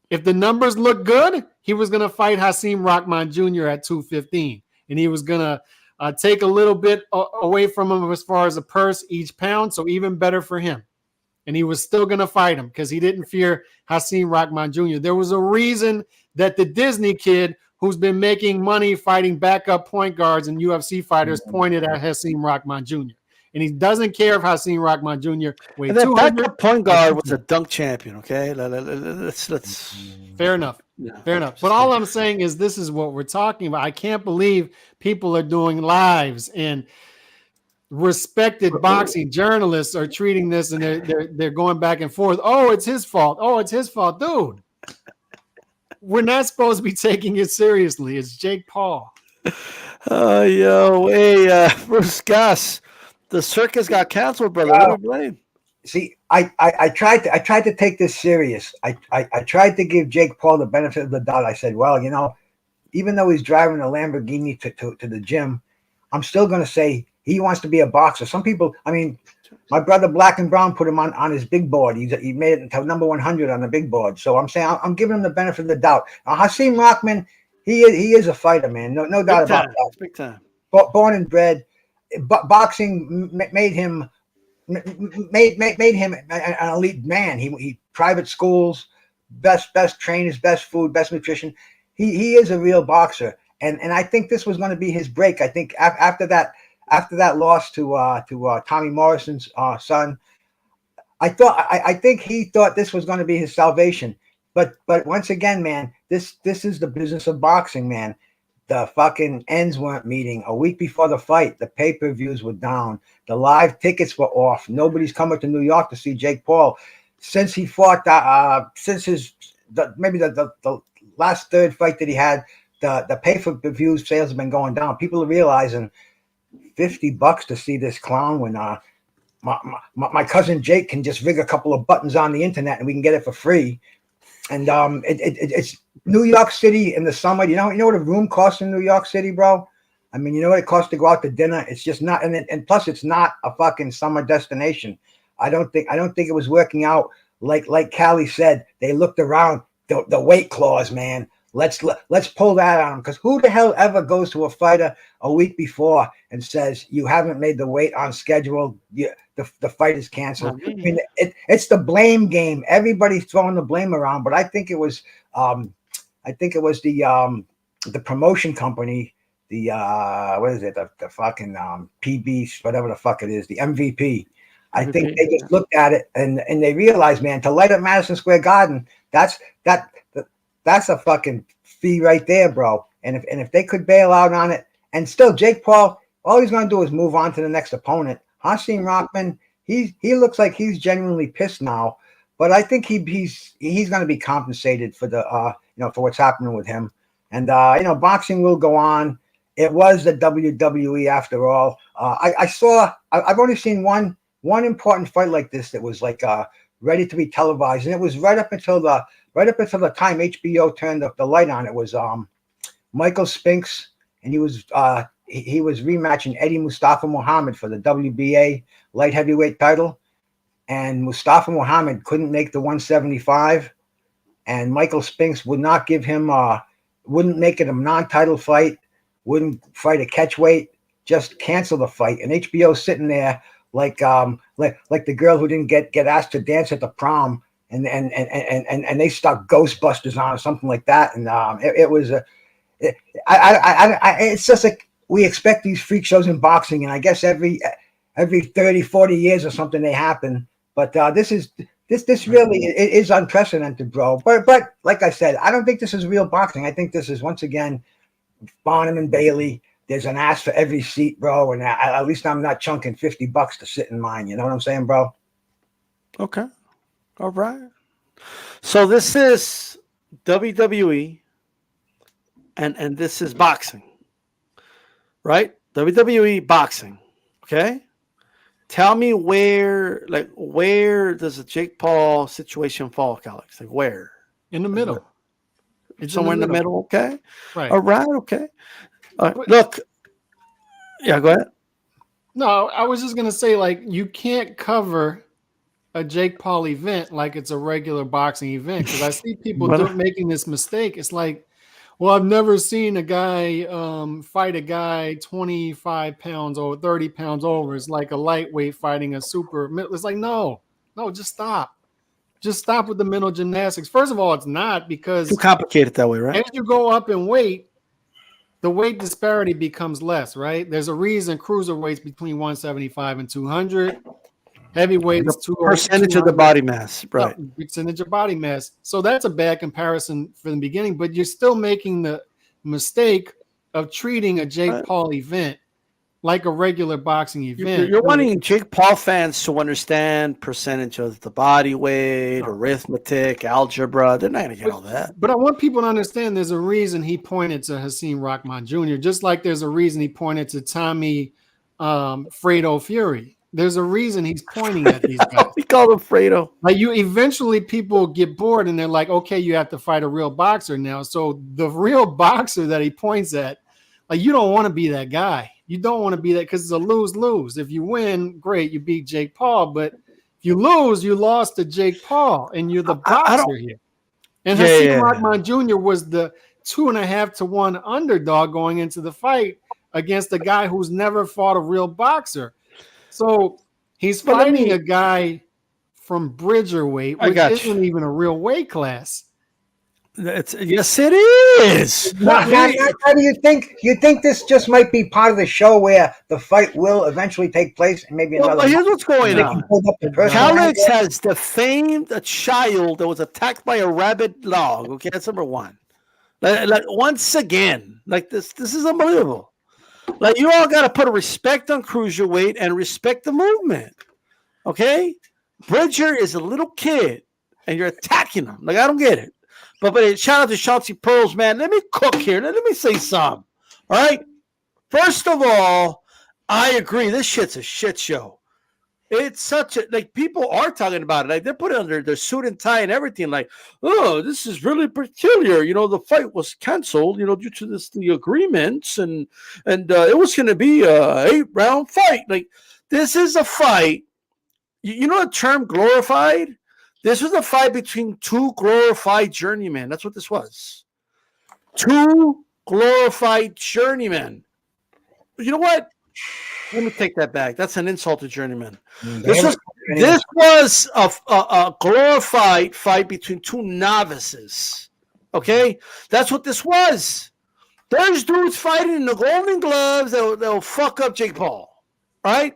if the numbers look good, he was going to fight Hasim Rahman Jr. at 215. And he was going to take a little bit away from him as far as a purse each pound, so even better for him. And he was still going to fight him because he didn't fear Hasim Rahman Jr. There was a reason that the Disney kid who's been making money fighting backup point guards and UFC fighters pointed at Hasim Rahman Jr. And he doesn't care if Hasim Rahman Jr. weighed 200. That backup point guard was a dunk champion, okay? Let's Fair enough. Yeah, fair enough. But all I'm saying is this is what we're talking about. I can't believe people are doing lives and respected boxing journalists are treating this and they're going back and forth. Oh, it's his fault. Oh, it's his fault. Dude, we're not supposed to be taking it seriously. It's Jake Paul. Yo, hey, Bruce Gus, the circus got canceled, brother. What do we blame? See, I tried to take this serious. I tried to give Jake Paul the benefit of the doubt. I said, well, even though he's driving a Lamborghini to the gym, I'm still going to say he wants to be a boxer. Some people, I mean, my brother Black and Brown put him on his big board. He made it until number 100 on the big board. So I'm saying I'm giving him the benefit of the doubt. Now, Hasim Rahman, he is a fighter, man. No doubt about that. Big time. Born and bred, boxing made him an elite man. He private schools, best trainers, best food, best nutrition. He is a real boxer, and I think this was going to be his break. I think after that loss to Tommy Morrison's son, I think he thought this was going to be his salvation. But once again, man, this is the business of boxing, man. The fucking ends weren't meeting. A week before the fight, the pay-per-views were down. The live tickets were off. Nobody's coming to New York to see Jake Paul since he fought. Maybe the last third fight that he had. The pay-per-view sales have been going down. People are realizing $50 to see this clown when my cousin Jake can just rig a couple of buttons on the internet and we can get it for free. And it's New York City in the summer. You know what a room costs in New York City, bro? I mean, you know what it costs to go out to dinner? It's just not, and plus it's not a fucking summer destination. I don't think it was working out like Callie said. They looked around the weight clause, man. Let's pull that on them, because who the hell ever goes to a fighter a week before and says you haven't made the weight on schedule? The fight is canceled. I mean, it's the blame game. Everybody's throwing the blame around, but I think it was the promotion company, the what is it? The fucking PB, whatever the fuck it is, the MVP. I think they just looked at it and they realized, man, to light up Madison Square Garden, that's a fucking fee right there, bro. And if they could bail out on it, and still Jake Paul, all he's gonna do is move on to the next opponent. Hasim Rahman, he looks like he's genuinely pissed now, but I think he's gonna be compensated for the for what's happening with him. And boxing will go on. It was the WWE after all. I've only seen one important fight like this that was like ready to be televised, and it was right up until the time HBO turned the light on. It was Michael Spinks, and he was rematching Eddie Mustafa Muhammad for the WBA light heavyweight title, and Mustafa Muhammad couldn't make the 175, and Michael Spinks would not give him wouldn't make it a non-title fight, wouldn't fight a catch weight, just cancel the fight. And HBO sitting there like the girl who didn't get asked to dance at the prom, and they stuck Ghostbusters on or something like that. And it's just like, we expect these freak shows in boxing, and I guess every 30, 40 years or something they happen. But this really is unprecedented, bro. But like I said, I don't think this is real boxing. I think this is, once again, Bonham and Bailey. There's an ass for every seat, bro. And at least I'm not chunking $50 to sit in mine. You know what I'm saying, bro? Okay. All right. So this is WWE, and this is boxing, right? WWE boxing. Okay. Tell me where does the Jake Paul situation fall, Alex? Like where? In the middle. It's somewhere in the middle. Okay. Right. All right. Okay. Look. Yeah, go ahead. No, I was just gonna say, like, you can't cover a Jake Paul event like it's a regular boxing event, because I see people making this mistake. It's like, well, I've never seen a guy fight a guy 25 pounds or 30 pounds over. It's like a lightweight fighting a super. It's like, no, just stop. Just stop with the mental gymnastics. First of all, it's not, because too complicated that way, right? As you go up in weight, the weight disparity becomes less, right? There's a reason cruiserweights between 175 and 200. Heavyweights, percentage of the body mass, right? Percentage of body mass. So that's a bad comparison from the beginning, but you're still making the mistake of treating a Jake Paul event like a regular boxing event. You're wanting Jake Paul fans to understand percentage of the body weight, arithmetic, algebra. They're not going to get all that. But I want people to understand there's a reason he pointed to Hakeem Rahman Jr., just like there's a reason he pointed to Tommy Fredo Fury. There's a reason he's pointing at these guys. He called him Fredo. Like eventually people get bored and they're like, okay, you have to fight a real boxer now. So the real boxer that he points at, like, you don't want to be that guy. You don't want to be that because it's a lose-lose. If you win, great, you beat Jake Paul. But if you lose, you lost to Jake Paul, and you're the boxer here. And Hakeem Rahman Jr. was the 2.5 to 1 underdog going into the fight against a guy who's never fought a real boxer. So he's fighting a guy from Bridgerweight, which isn't even a real weight class. Yes, it is. Now, do you think this just might be part of the show where the fight will eventually take place and maybe another? Well, here's what's going on. Calix has defamed a child that was attacked by a rabid dog. Okay, that's number one. Like once again, like this is unbelievable. Like, you all got to put a respect on cruiserweight and respect the movement. Okay, Bridger is a little kid, and you're attacking him. Like, I don't get it. But shout out to Chauncey Pearls, man. Let me cook here. Let me say something. All right. First of all, I agree. This shit's a shit show. It's such a, like, people are talking about it. Like, they're putting under their suit and tie and everything. Like, oh, this is really peculiar. You know, the fight was canceled, you know, due to the agreements, and it was going to be a 8-round fight. Like, this is a fight. You know the term glorified? This was a fight between two glorified journeymen. That's what this was. Two glorified journeymen. You know what? Let me take that back. That's an insult to journeymen. This was a glorified fight between two novices. Okay? That's what this was. There's dudes fighting in the Golden Gloves that'll fuck up Jake Paul. Right?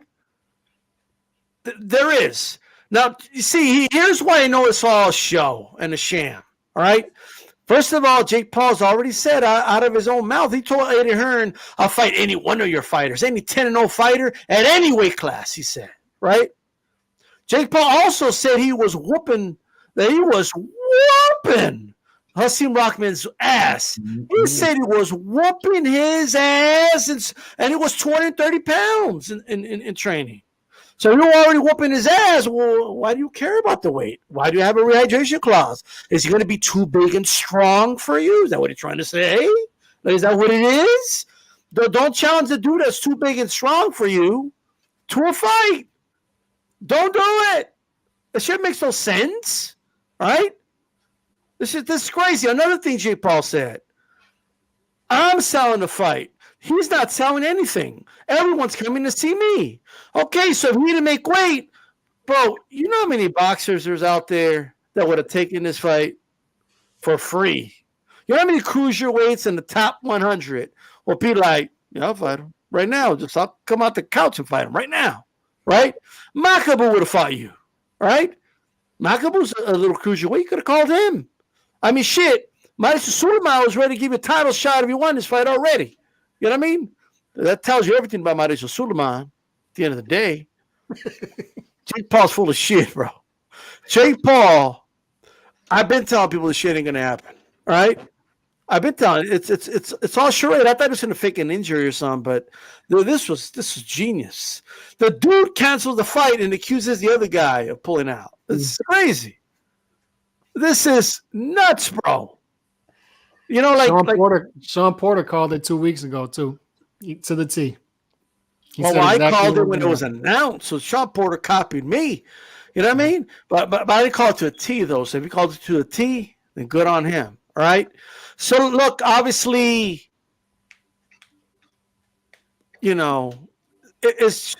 There is. Now, you see, here's why I know it's all a show and a sham, all right? First of all, Jake Paul's already said out of his own mouth, he told Eddie Hearn, I'll fight any one of your fighters, any 10-0 fighter at any weight class, he said, right? Jake Paul also said he was whooping Hakeem Rahman's ass. He said he was whooping his ass, and he was 230 pounds in training. So you're already whooping his ass. Well, why do you care about the weight? Why do you have a rehydration clause? Is he going to be too big and strong for you? Is that what he's trying to say? Is that what it is? Don't challenge the dude that's too big and strong for you to a fight. Don't do it. That shit makes no sense, right? This is crazy. Another thing Jake Paul said, I'm selling the fight. He's not selling anything. Everyone's coming to see me. Okay, so if we need to make weight, bro, you know how many boxers there's out there that would have taken this fight for free? You know how many cruiserweights in the top 100 will be like, yeah, I'll fight him right now. I'll come out the couch and fight him right now, right? Makabu would have fought you, right? Makabu's a little cruiserweight. You could have called him. I mean, shit, Mauricio Sulaiman was ready to give you a title shot if you won this fight already. You know what I mean? That tells you everything about Mauricio Sulaiman at the end of the day. Jake Paul's full of shit, bro. Jake Paul, I've been telling people this shit ain't gonna happen. All right? I've been telling it's all charade. I thought it was gonna fake an injury or something, but this was genius. The dude cancels the fight and accuses the other guy of pulling out. It's crazy. This is nuts, bro. You know, Sean Porter called it 2 weeks ago too, to the T. I called it when it was announced. So Sean Porter copied me. You know what I mean? But I didn't call it to a T though. So if he called it to a T, then good on him. All right. So look, obviously, you know, it's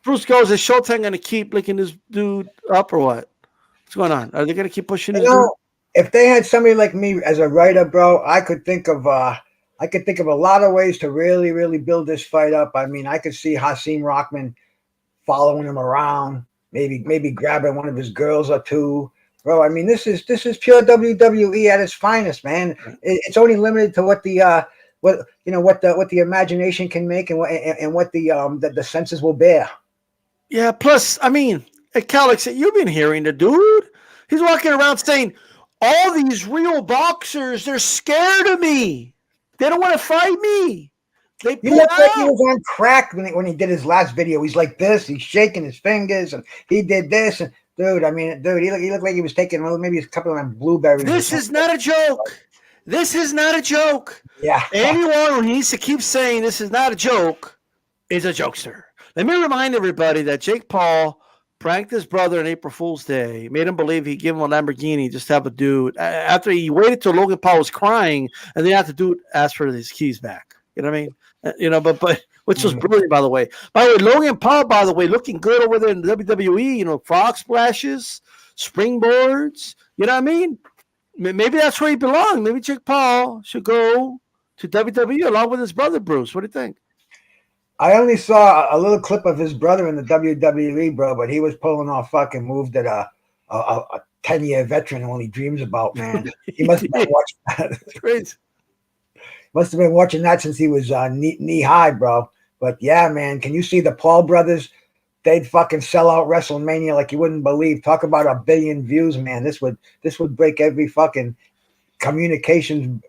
Bruce goes. Is Showtime going to keep licking this dude up or what? What's going on? Are they going to keep pushing this dude? If they had somebody like me as a writer, bro, I could think of a lot of ways to really, really build this fight up. I mean, I could see Hakeem Rahman following him around, maybe grabbing one of his girls or two. Bro, I mean, this is pure WWE at its finest, man. It's only limited to what the what the imagination can make, and what the senses will bear. Yeah. Plus, I mean, Calix, you've been hearing the dude. He's walking around saying, all these real boxers, they're scared of me. They don't want to fight me. They He pull looked like he out. was on crack when he did his last video. He's like this. He's shaking his fingers, and he did this. And dude, I mean, dude, he looked like he was taking maybe a couple of them blueberries. This is not a joke. This is not a joke. Yeah. Anyone who needs to keep saying this is not a joke is a jokester. Let me remind everybody that Jake Paul pranked his brother on April Fool's Day, made him believe he'd give him a Lamborghini just to have a dude. After he waited till Logan Paul was crying, and then after the dude asked for his keys back. You know what I mean? But which was brilliant, by the way. By the way, Logan Paul, by the way, looking good over there in the WWE. Frog splashes, springboards. You know what I mean? Maybe that's where he belongs. Maybe Jake Paul should go to WWE along with his brother Bruce. What do you think? I only saw a little clip of his brother in the WWE, bro, but he was pulling off fucking moves that a 10-year veteran only dreams about, man. He must have been watching that. That's crazy. Must have been watching that since he was knee high, bro. But yeah, man, can you see the Paul brothers? They'd fucking sell out WrestleMania like you wouldn't believe. Talk about 1 billion views, man. This would break every fucking communications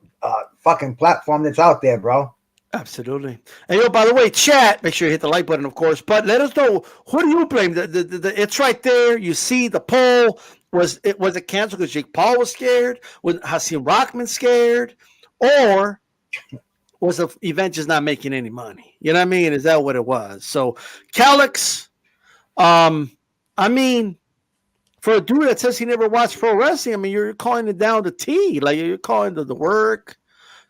fucking platform that's out there, bro. Absolutely. And by the way, chat, make sure you hit the like button, of course. But let us know, who do you blame? It's right there. You see the poll. Was it canceled because Jake Paul was scared? Was Hasim Rahman scared? Or was the event just not making any money? You know what I mean? Is that what it was? So, Calix, I mean, for a dude that says he never watched pro wrestling, I mean, you're calling it down to T. Like, you're calling the work.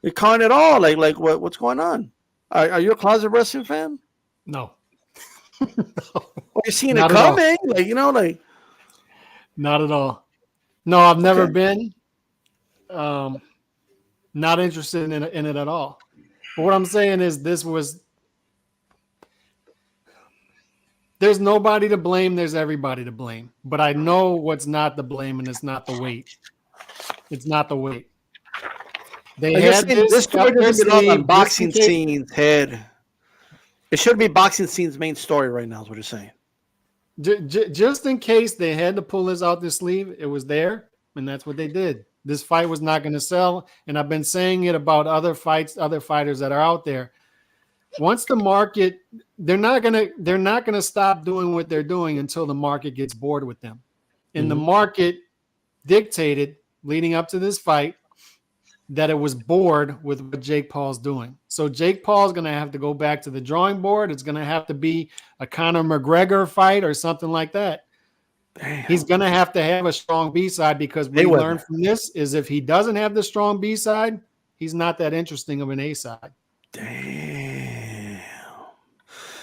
You're calling it all. Like what's going on? Are you a closet wrestling fan? No. Well, you're seeing Not it at all. coming, Not at all. No, I've never Okay. been. Not interested in it at all. But what I'm saying is there's nobody to blame. There's everybody to blame. But I know what's not to blame, and it's not the weight. It's not the weight. They had this story doesn't belong on boxing scene. scene's head. It should be boxing scene's main story right now, is what you're saying. Just in case they had to pull this out their sleeve, it was there, and that's what they did. This fight was not going to sell, and I've been saying it about other fighters that are out there. Once the market, they're not gonna stop doing what they're doing until the market gets bored with them. And the market dictated leading up to this fight that it was bored with what Jake Paul's doing. So Jake Paul's going to have to go back to the drawing board. It's going to have to be a Conor McGregor fight or something like that. Damn. He's going to have a strong B-side, because what we learned from this is if he doesn't have the strong B-side, he's not that interesting of an A-side. Damn.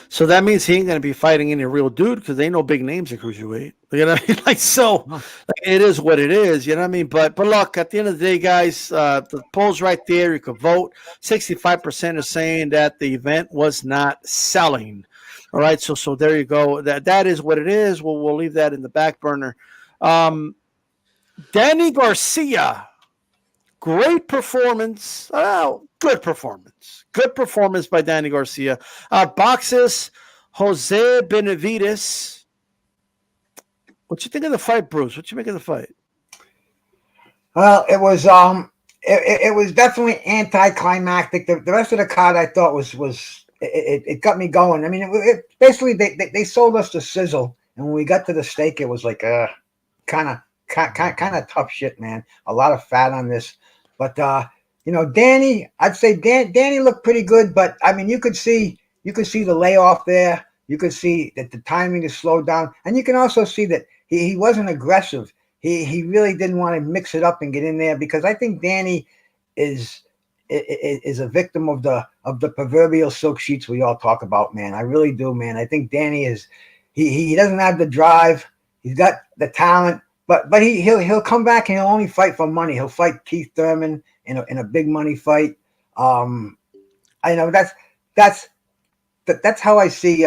So that means he ain't going to be fighting any real dude, because they ain't no big names at cruiserweight. You know what I mean? It is what it is. You know what I mean? But look, at the end of the day, guys, the poll's right there. You can vote. 65% are saying that the event was not selling. All right, so there you go. That is what it is. We'll leave that in the back burner. Danny Garcia, great performance. Good performance. Good performance by Danny Garcia. Boxes, Jose Benavidez. What you think of the fight, Bruce? What you make of the fight? Well, it was it was definitely anticlimactic. The rest of the card I thought was it got me going. I mean, basically they sold us the sizzle, and when we got to the steak, it was like kind of tough shit, man. A lot of fat on this, but Danny, I'd say Danny looked pretty good, but I mean, you could see the layoff there. You could see that the timing is slowed down, and you can also see that he wasn't aggressive. He really didn't want to mix it up and get in there, because I think Danny is a victim of the proverbial silk sheets we all talk about, man. I really do, man. I think Danny is he doesn't have the drive. He's got the talent, but he'll come back and he'll only fight for money. He'll fight Keith Thurman in a big money fight. I know that's how I see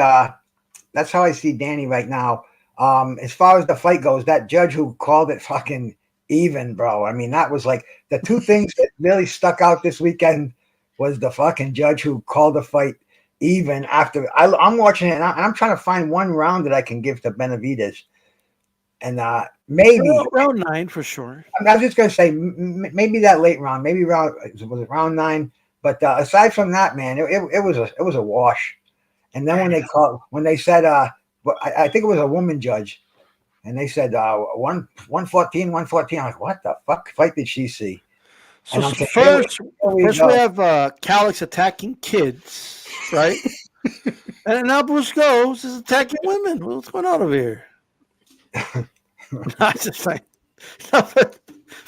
Danny right now. As far as the fight goes, that judge who called it fucking even, bro. I mean, that was like the two things that really stuck out this weekend was the fucking judge who called the fight even after I'm watching it, and I'm trying to find one round that I can give to Benavidez, and maybe round 9 for sure. I was just gonna say maybe that late round, maybe was it round 9? But aside from that, man, it was a wash. And then when they said I think it was a woman judge, and they said 114, 114. I'm like, what the fuck fight did she see? So And first we have Calix attacking kids, right? And now Bruce goes is attacking women. What's going on over here? I just like,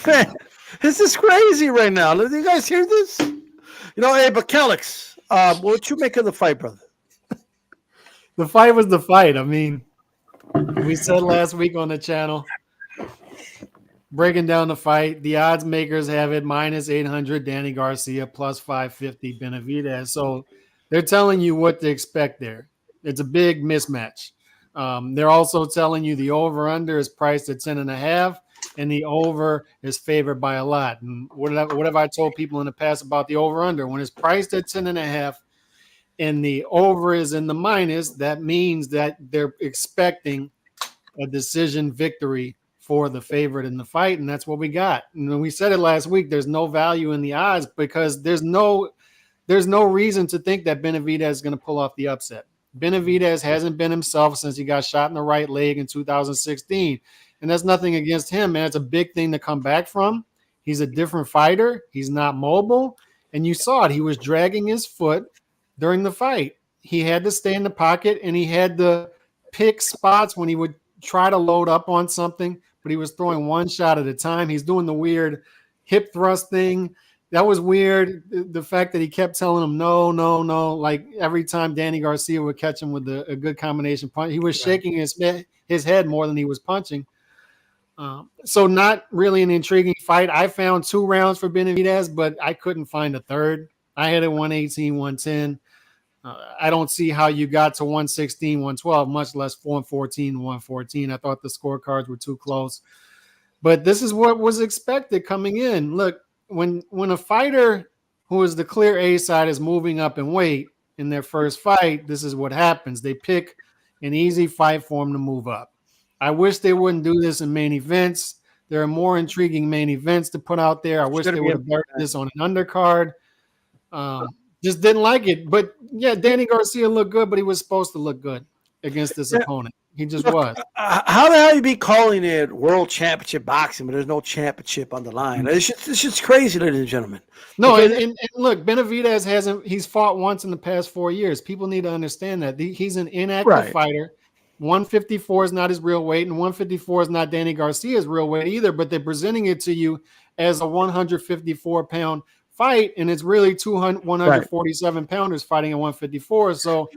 man, this is crazy right now. Do you guys hear this? Hey, but Calix, what you make of the fight, brother? The fight was the fight. I mean, we said last week on the channel, breaking down the fight, the odds makers have it -800 Danny Garcia, +550 Benavidez. So they're telling you what to expect there. It's a big mismatch. They're also telling you the over-under is priced at 10.5, and the over is favored by a lot. And what have I told people in the past about the over-under? When it's priced at 10.5 and the over is in the minus, that means that they're expecting a decision victory for the favorite in the fight, and that's what we got. And we said it last week, there's no value in the odds because there's no reason to think that Benavidez is going to pull off the upset. Benavidez hasn't been himself since he got shot in the right leg in 2016. And that's nothing against him, man. It's a big thing to come back from. He's a different fighter. He's not mobile. And you saw it. He was dragging his foot during the fight. He had to stay in the pocket, and he had to pick spots when he would try to load up on something, but he was throwing one shot at a time. He's doing the weird hip thrust thing. That was weird. The fact that he kept telling him, no, like every time Danny Garcia would catch him with a good combination punch, he was shaking his head more than he was punching. So not really an intriguing fight. I found 2 rounds for Benavidez, but I couldn't find a third. I had it 118, 110. I don't see how you got to 116, 112, much less 114, 114. I thought the scorecards were too close. But this is what was expected coming in. Look, when a fighter who is the clear A side is moving up in weight in their first fight, this is what happens. They pick an easy fight for them to move up. I wish they wouldn't do this in main events. There are more intriguing main events to put out there. I wish they would have done this on an undercard. Just didn't like it. But, yeah, Danny Garcia looked good, but he was supposed to look good against this opponent. He just was. How the hell you be calling it world championship boxing, but there's no championship on the line? It's just crazy, ladies and gentlemen. No, and look, Benavidez he's fought once in the past 4 years. People need to understand that. He's an inactive fighter. 154 is not his real weight, and 154 is not Danny Garcia's real weight either, but they're presenting it to you as a 154-pound fight, and it's really 147 pounders fighting at 154. So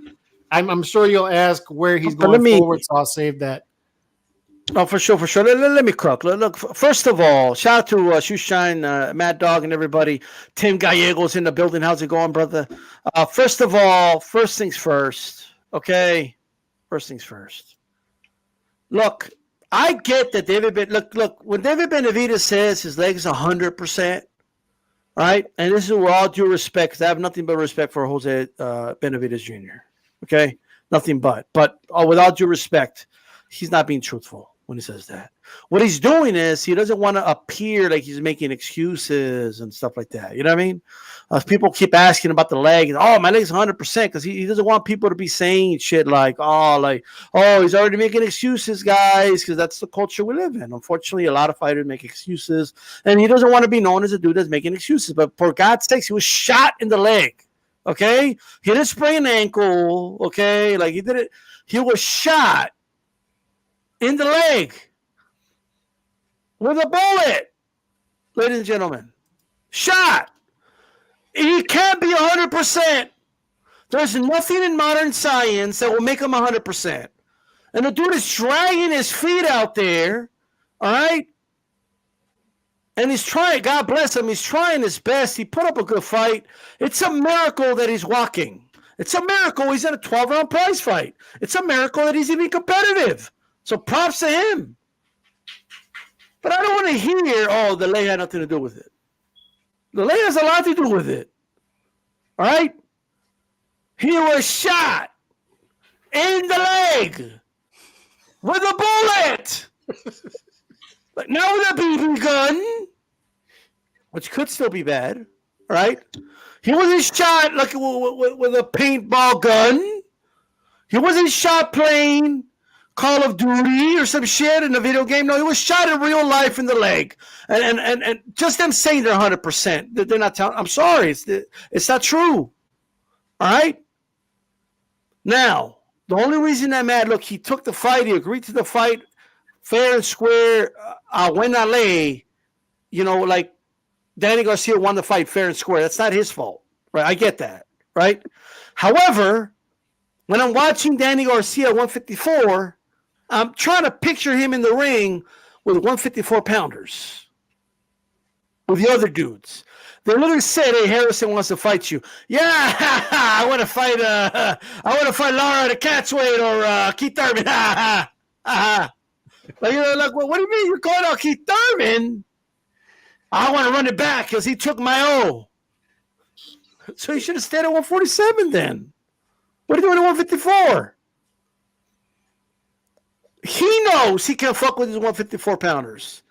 I'm sure you'll ask where he's going forward, so I'll save that. Oh, for sure. Let me crook. Look, first of all, shout out to Shoeshine, Mad Dog, and everybody. Tim Gallegos in the building. How's it going, brother? First of all, first things first, okay? First things first. Look, I get that look, when David Benavidez says his leg is 100%, right? And this is with all due respect, because I have nothing but respect for Jose Benavidez Jr., okay? Nothing but. But with all due respect, he's not being truthful when he says that. What he's doing is he doesn't want to appear like he's making excuses and stuff like that. You know what I mean? People keep asking about the leg. And, my leg's 100% because he doesn't want people to be saying shit like, he's already making excuses, guys, because that's the culture we live in. Unfortunately, a lot of fighters make excuses, and he doesn't want to be known as a dude that's making excuses. But for God's sakes, he was shot in the leg, okay? He didn't sprain an ankle, okay? Like, he did it. He was shot in the leg with a bullet, ladies and gentlemen. Shot. He can't be 100%. There's nothing in modern science that will make him 100%. And the dude is dragging his feet out there, all right? And he's trying, God bless him, he's trying his best. He put up a good fight. It's a miracle that he's walking. It's a miracle he's in a 12-round prize fight. It's a miracle that he's even competitive. So props to him. But I don't want to hear, the leg had nothing to do with it. The leg has a lot to do with it. All right? He was shot in the leg with a bullet. But now with a BB gun, which could still be bad, right? He wasn't shot like with a paintball gun. He wasn't shot playing Call of Duty or some shit in a video game. No, he was shot in real life in the leg. And just them saying they're 100%. They're not telling. I'm sorry. It's not true. All right? Now, the only reason I'm mad, look, he took the fight. He agreed to the fight fair and square. When I lay, like Danny Garcia won the fight fair and square. That's not his fault. Right? I get that. Right? However, when I'm watching Danny Garcia 154, I'm trying to picture him in the ring with 154 pounders, with the other dudes. They literally said, "Hey, Harrison wants to fight you." Yeah, I want to fight. I want to fight Lara at a catch weight or Keith Thurman. Like, what do you mean you're calling out Keith Thurman? I want to run it back because he took my O. So he should have stayed at 147 then. What are you doing at 154? He knows he can't fuck with his 154 pounders.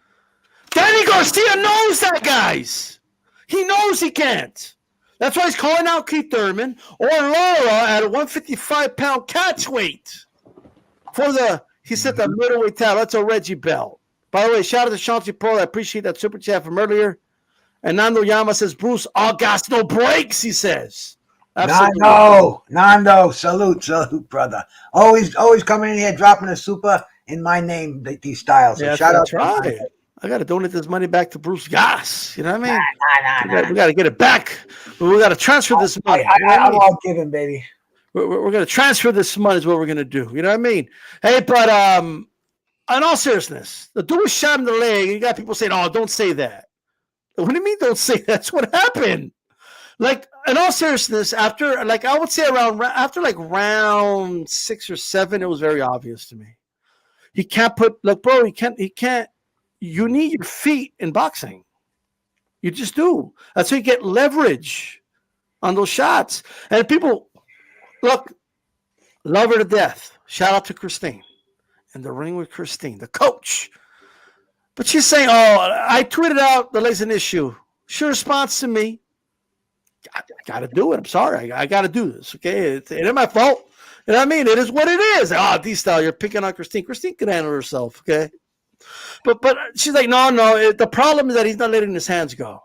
Danny Garcia knows that, guys. He knows he can't. That's why he's calling out Keith Thurman or Laura at a 155-pound catch weight for he said the middleweight title. That's a Reggie belt. By the way, shout out to Shanti Pro. I appreciate that super chat from earlier. And Nando Yama says, Bruce, all gas, no breaks, he says. Absolutely. Nando, salute, brother. Always coming in here, dropping a super in my name, these styles. So yeah, shout out. Right. I got to donate this money back to Bruce Gas. You know what I mean? We got to get it back. We got to transfer this money. I'm all giving, baby. We're going to transfer this money is what we're going to do. You know what I mean? Hey, but in all seriousness, the dude was shot in the leg. And you got people saying, "Oh, don't say that." What do you mean don't say that? That's what happened. Like, in all seriousness, after round 6 or 7, it was very obvious to me. He can't he can't. You need your feet in boxing. You just do. That's how you get leverage on those shots. And people, look, love her to death. Shout out to Christine. In the ring with Christine, the coach. But she's saying, "Oh, I tweeted out the leg's an issue." She responds to me, I got to do it. I'm sorry. I got to do this. Okay. It ain't my fault. You know what I mean? It is what it is. D-Style, you're picking on Christine. Christine can handle herself. Okay. But she's like, no. The problem is that he's not letting his hands go.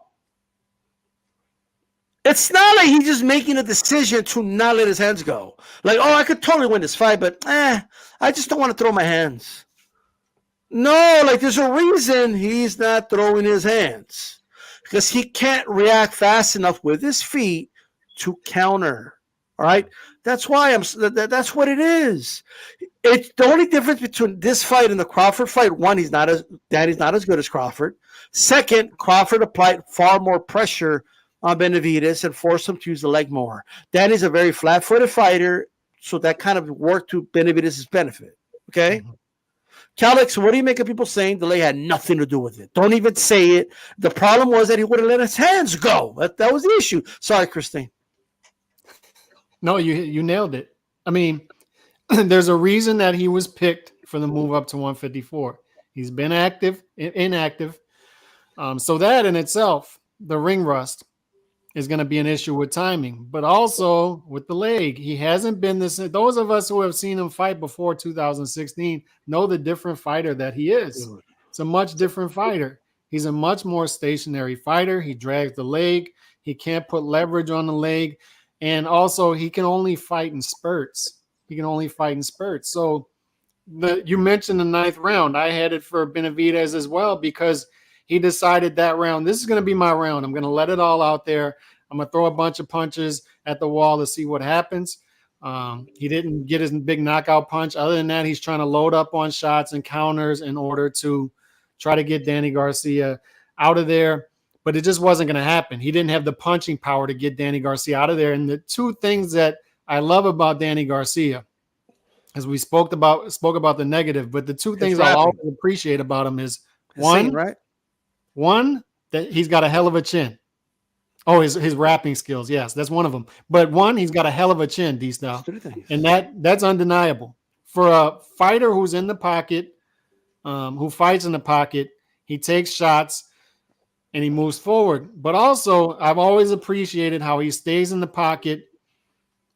It's not like he's just making a decision to not let his hands go. Like, I could totally win this fight, but I just don't want to throw my hands. No, like there's a reason he's not throwing his hands. Because he can't react fast enough with his feet to counter. All right? That's why that's what it is. It's the only difference between this fight and the Crawford fight. One, Danny's not as good as Crawford. Second, Crawford applied far more pressure on Benavidez and forced him to use the leg more. Danny's a very flat-footed fighter, so that kind of worked to Benavidez's benefit. Okay? Mm-hmm. Calix, what do you make of people saying the leg had nothing to do with it? Don't even say it. The problem was that he wouldn't let his hands go. That was the issue. Sorry, Christine. No, you nailed it. I mean, there's a reason that he was picked for the move up to 154. He's been inactive. So that in itself, the ring rust is going to be an issue with timing, but also with the leg. He hasn't been this. Those of us who have seen him fight before 2016 know the different fighter that he is. It's a much different fighter. He's a much more stationary fighter. He drags the leg. He can't put leverage on the leg. And also he can only fight in spurts. So you mentioned the 9th round. I had it for Benavidez as well because he decided that round, this is going to be my round. I'm going to let it all out there. I'm going to throw a bunch of punches at the wall to see what happens. He didn't get his big knockout punch. Other than that, he's trying to load up on shots and counters in order to try to get Danny Garcia out of there. But it just wasn't going to happen. He didn't have the punching power to get Danny Garcia out of there. And the two things that I love about Danny Garcia, as we spoke about the negative, but the two things I always appreciate about him is one, that he's got a hell of a chin. Oh, his rapping skills. Yes, that's one of them. But one, he's got a hell of a chin, D-Style. And that's undeniable. For a fighter who's in the pocket, who fights in the pocket, he takes shots and he moves forward. But also, I've always appreciated how he stays in the pocket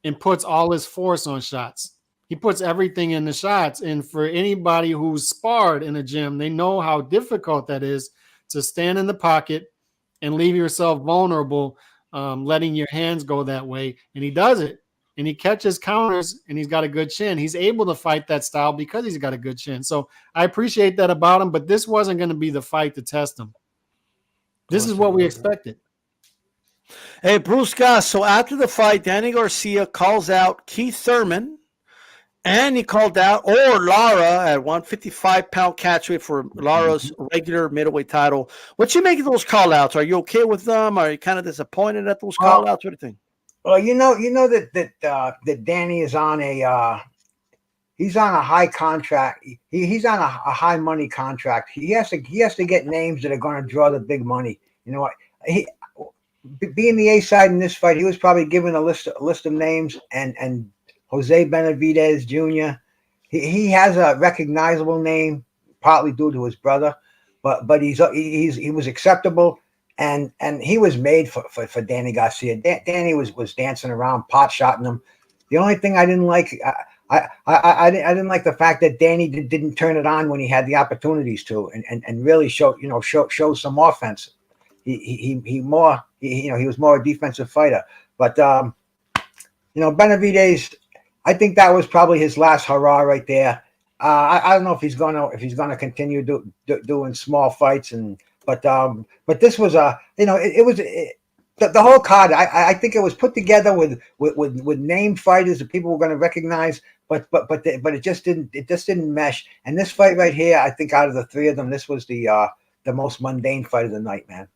and puts all his force on shots. He puts everything in the shots. And for anybody who's sparred in a gym, they know how difficult that is to stand in the pocket and leave yourself vulnerable, letting your hands go that way. And he does it. And he catches counters, and he's got a good chin. He's able to fight that style because he's got a good chin. So I appreciate that about him, but this wasn't going to be the fight to test him. This is what we expected. Hey, Bruce Goss. So after the fight, Danny Garcia calls out Keith Thurman, and he called out Lara at 155-pound catchweight for Lara's regular middleweight title. What you make of those call-outs? Are you okay with them? Are you kind of disappointed at those call-outs? What do you think? Well, you know that Danny is on he's on a high contract. He's on a high money contract. He has to get names that are going to draw the big money. You know what? Being the A side in this fight, he was probably given a list of names, and Jose Benavidez Jr. He has a recognizable name, partly due to his brother, but he was acceptable, and he was made for Danny Garcia. Danny was dancing around, pot shotting him. The only thing I didn't like, I didn't like the fact that Danny didn't turn it on when he had the opportunities to, and really show some offense. He was more a defensive fighter, but Benavidez, I think that was probably his last hurrah right there. I don't know if he's gonna continue doing small fights, but this was the whole card. I think it was put together with named fighters that people were going to recognize, but it just didn't mesh. And this fight right here, I think out of the three of them, this was the most mundane fight of the night, man.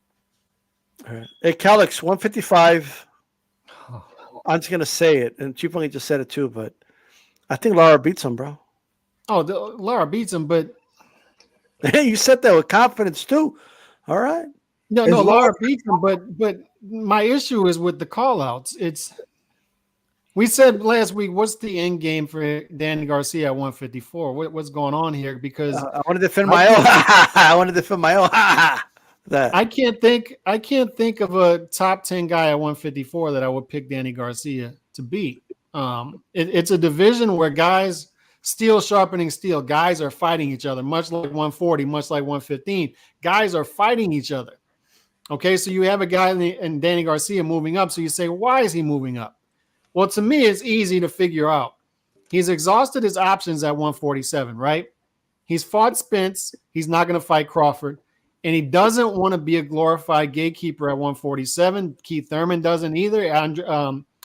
All right. Hey, Calix, 155. I'm just gonna say it, and Chief Monkey just said it too, but I think Lara beats him, bro. Oh, Lara beats him, but hey, you said that with confidence too. All right. No, Lara beats him, but my issue is with the call-outs. We said last week, what's the end game for Danny Garcia at 154? What's going on here? Because I want to defend my own. I want to defend my own. That I can't think of a top 10 guy at 154 that I would pick Danny Garcia to beat. It's a division where guys, steel sharpening steel, guys are fighting each other, much like 140, much like 115. Guys are fighting each other. Okay, so you have a guy in Danny Garcia moving up. So you say, why is he moving up? Well, to me, it's easy to figure out. He's exhausted his options at 147, right? He's fought Spence. He's not going to fight Crawford. And he doesn't want to be a glorified gatekeeper at 147. Keith Thurman doesn't either.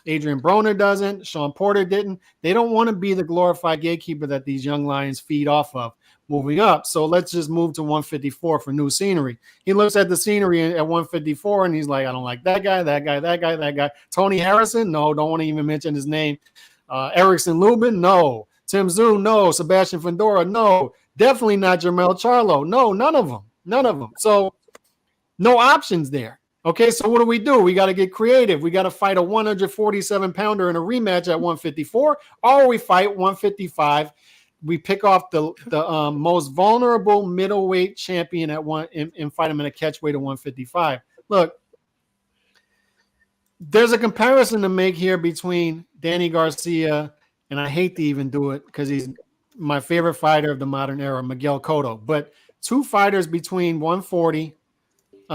Adrian Broner doesn't. Sean Porter didn't. They don't want to be the glorified gatekeeper that these young lions feed off of moving up. So let's just move to 154 for new scenery. He looks at the scenery at 154 and he's like, I don't like that guy, that guy, that guy, that guy. Tony Harrison? No, don't want to even mention his name. Erickson Lubin? No. Tim Zhu? No. Sebastian Fundora? No. Definitely not Jermell Charlo. No, none of them. None of them. So no options there. Okay, so what do? We got to get creative. We got to fight a 147-pounder in a rematch at 154, or we fight 155. We pick off the most vulnerable middleweight champion at one and fight him in a catchweight at 155. Look, there's a comparison to make here between Danny Garcia, and I hate to even do it because he's my favorite fighter of the modern era, Miguel Cotto, but two fighters between 140,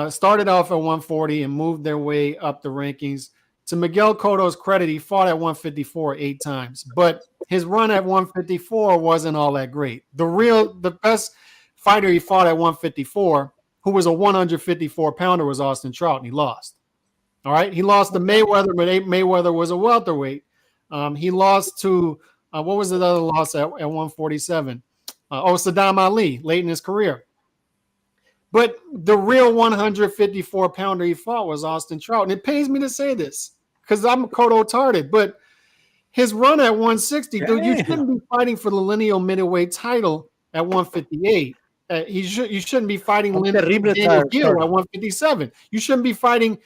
started off at 140 and moved their way up the rankings. To Miguel Cotto's credit, he fought at 154 8 times, but his run at 154 wasn't all that great. The best fighter he fought at 154, who was a 154-pounder, was Austin Trout, and he lost. All right, he lost to Mayweather, but Mayweather was a welterweight. He lost to what was the other loss at 147? Saddam Ali, late in his career. But the real 154-pounder he fought was Austin Trout. And it pains me to say this because I'm Cotto-tarded, but his run at 160, dude, you shouldn't be fighting for the lineal middleweight title at 158. You shouldn't be fighting Daniel Gill at 157. You shouldn't be fighting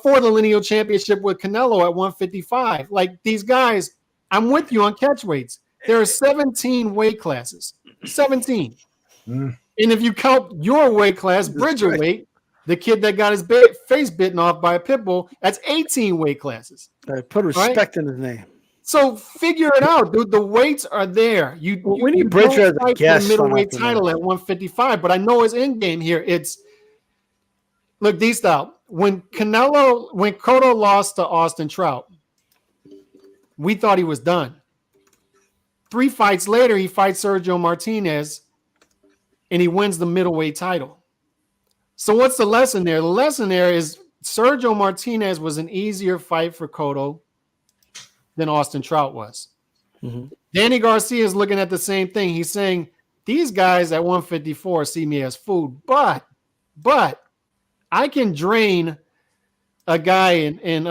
for the lineal championship with Canelo at 155. Like these guys, I'm with you on catch weights. There are 17 weight classes, 17. And if you count your weight class, Bridger weight, the kid that got his face bitten off by a pit bull, that's 18 weight classes. Put respect in his name. So figure it out, dude. The weights are there. We need Bridger as a guest for the middleweight title at 155, but I know his end game here. It's look, D-Style. When Cotto lost to Austin Trout, we thought he was done. 3 fights later, he fights Sergio Martinez, and he wins the middleweight title. So what's the lesson there? The lesson there is Sergio Martinez was an easier fight for Cotto than Austin Trout was. Danny Garcia is looking at the same thing. He's saying, these guys at 154 see me as food, but I can drain a guy in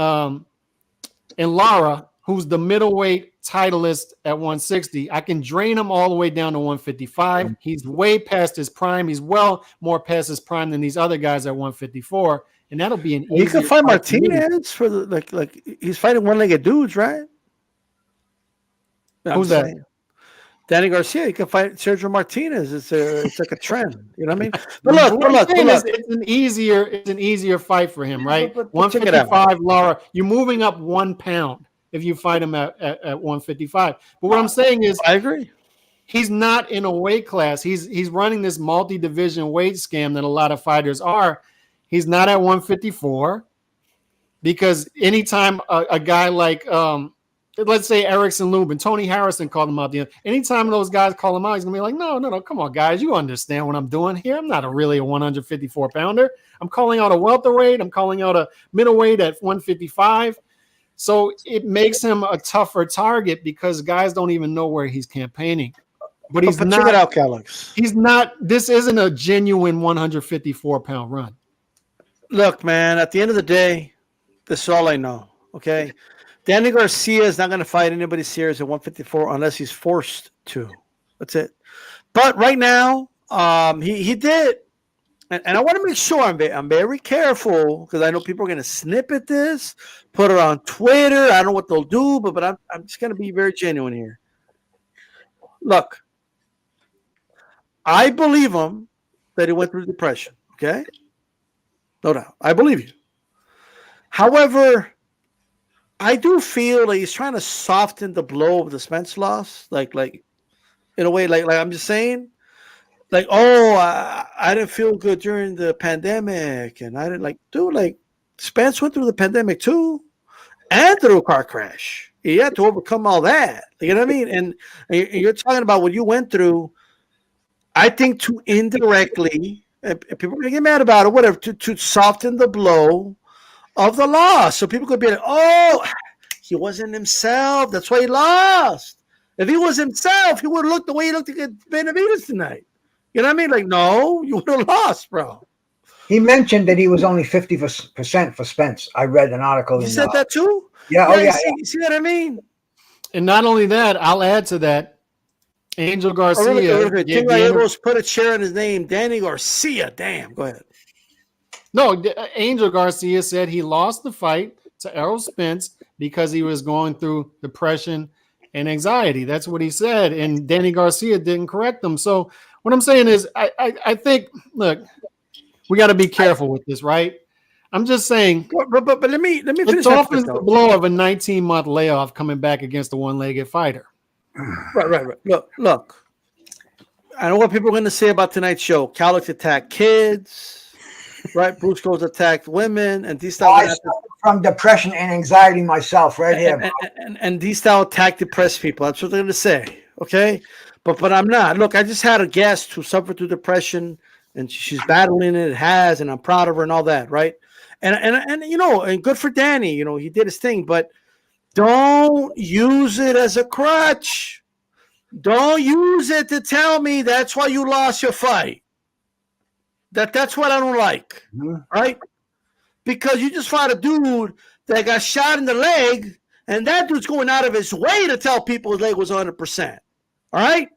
Lara who's the middleweight titleist at 160. I can drain him all the way down to 155. He's way past his prime. He's well more past his prime than these other guys at 154. And that'll be an easy. You can fight Martinez for the like he's fighting one-legged dudes, right? Who's that? Danny Garcia. You can fight Sergio Martinez. It's like a trend. You know what I mean? But look. It's an easier fight for him, right? But 155, Lara. You're moving up 1 pound if you fight him at 155. But what I'm saying is, I agree. He's not in a weight class. He's running this multi-division weight scam that a lot of fighters are. He's not at 154 because anytime a guy like let's say Erickson Lubin, Tony Harrison called him out. Anytime those guys call him out, he's gonna be like, no, come on, guys, you understand what I'm doing here. I'm not really a 154 pounder. I'm calling out a welterweight. I'm calling out a middleweight at 155. So it makes him a tougher target because guys don't even know where he's campaigning. But he's not. Check it out, Alex. He's not. This isn't a genuine 154-pound run. Look, man. At the end of the day, this is all I know. Okay. Danny Garcia is not going to fight anybody serious at 154 unless he's forced to. That's it. But right now, he did, and I want to make sure I'm very careful because I know people are going to snip at this, put it on Twitter. I don't know what they'll do, but I'm just going to be very genuine here. Look, I believe him that he went through depression. Okay, no doubt, I believe you. However, I do feel like he's trying to soften the blow of the Spence loss, like in a way, like I'm just saying, like, I didn't feel good during the pandemic, and I didn't dude, Spence went through the pandemic too, and through a car crash. He had to overcome all that. You know what I mean? And you're talking about what you went through. I think to indirectly, and people are gonna get mad about it, whatever, to soften the blow of the loss, so people could be like, "Oh, he wasn't himself. That's why he lost. If he was himself, he would have looked the way he looked against Benavidez tonight." You know what I mean? Like, no, you would have lost, bro. He mentioned that he was only 50% for Spence. I read an article. You said that too? Yeah. You see what I mean? And not only that, I'll add to that. Angel Garcia. King Gallegos put a chair in his name. Danny Garcia. Damn. Go ahead. No, Angel Garcia said he lost the fight to Errol Spence because he was going through depression and anxiety. That's what he said. And Danny Garcia didn't correct him. So what I'm saying is I think, look, we got to be careful with this, right? I'm just saying. But let me finish. It's often the blow of a 19-month layoff coming back against a one-legged fighter. Right. Look. I know what people are going to say about tonight's show. Calix attacked kids. Right, Bruce Rose attacked women, and D-Style I suffer from depression and anxiety myself, right here. And D-Style attacked depressed people. That's what they're going to say, okay? But I'm not. Look, I just had a guest who suffered through depression, and she's battling it. And I'm proud of her and all that, right? And you know, and good for Danny. You know, he did his thing, but don't use it as a crutch. Don't use it to tell me that's why you lost your fight. That's what I don't like, right? Because you just fought a dude that got shot in the leg, and that dude's going out of his way to tell people his leg was 100%. All right?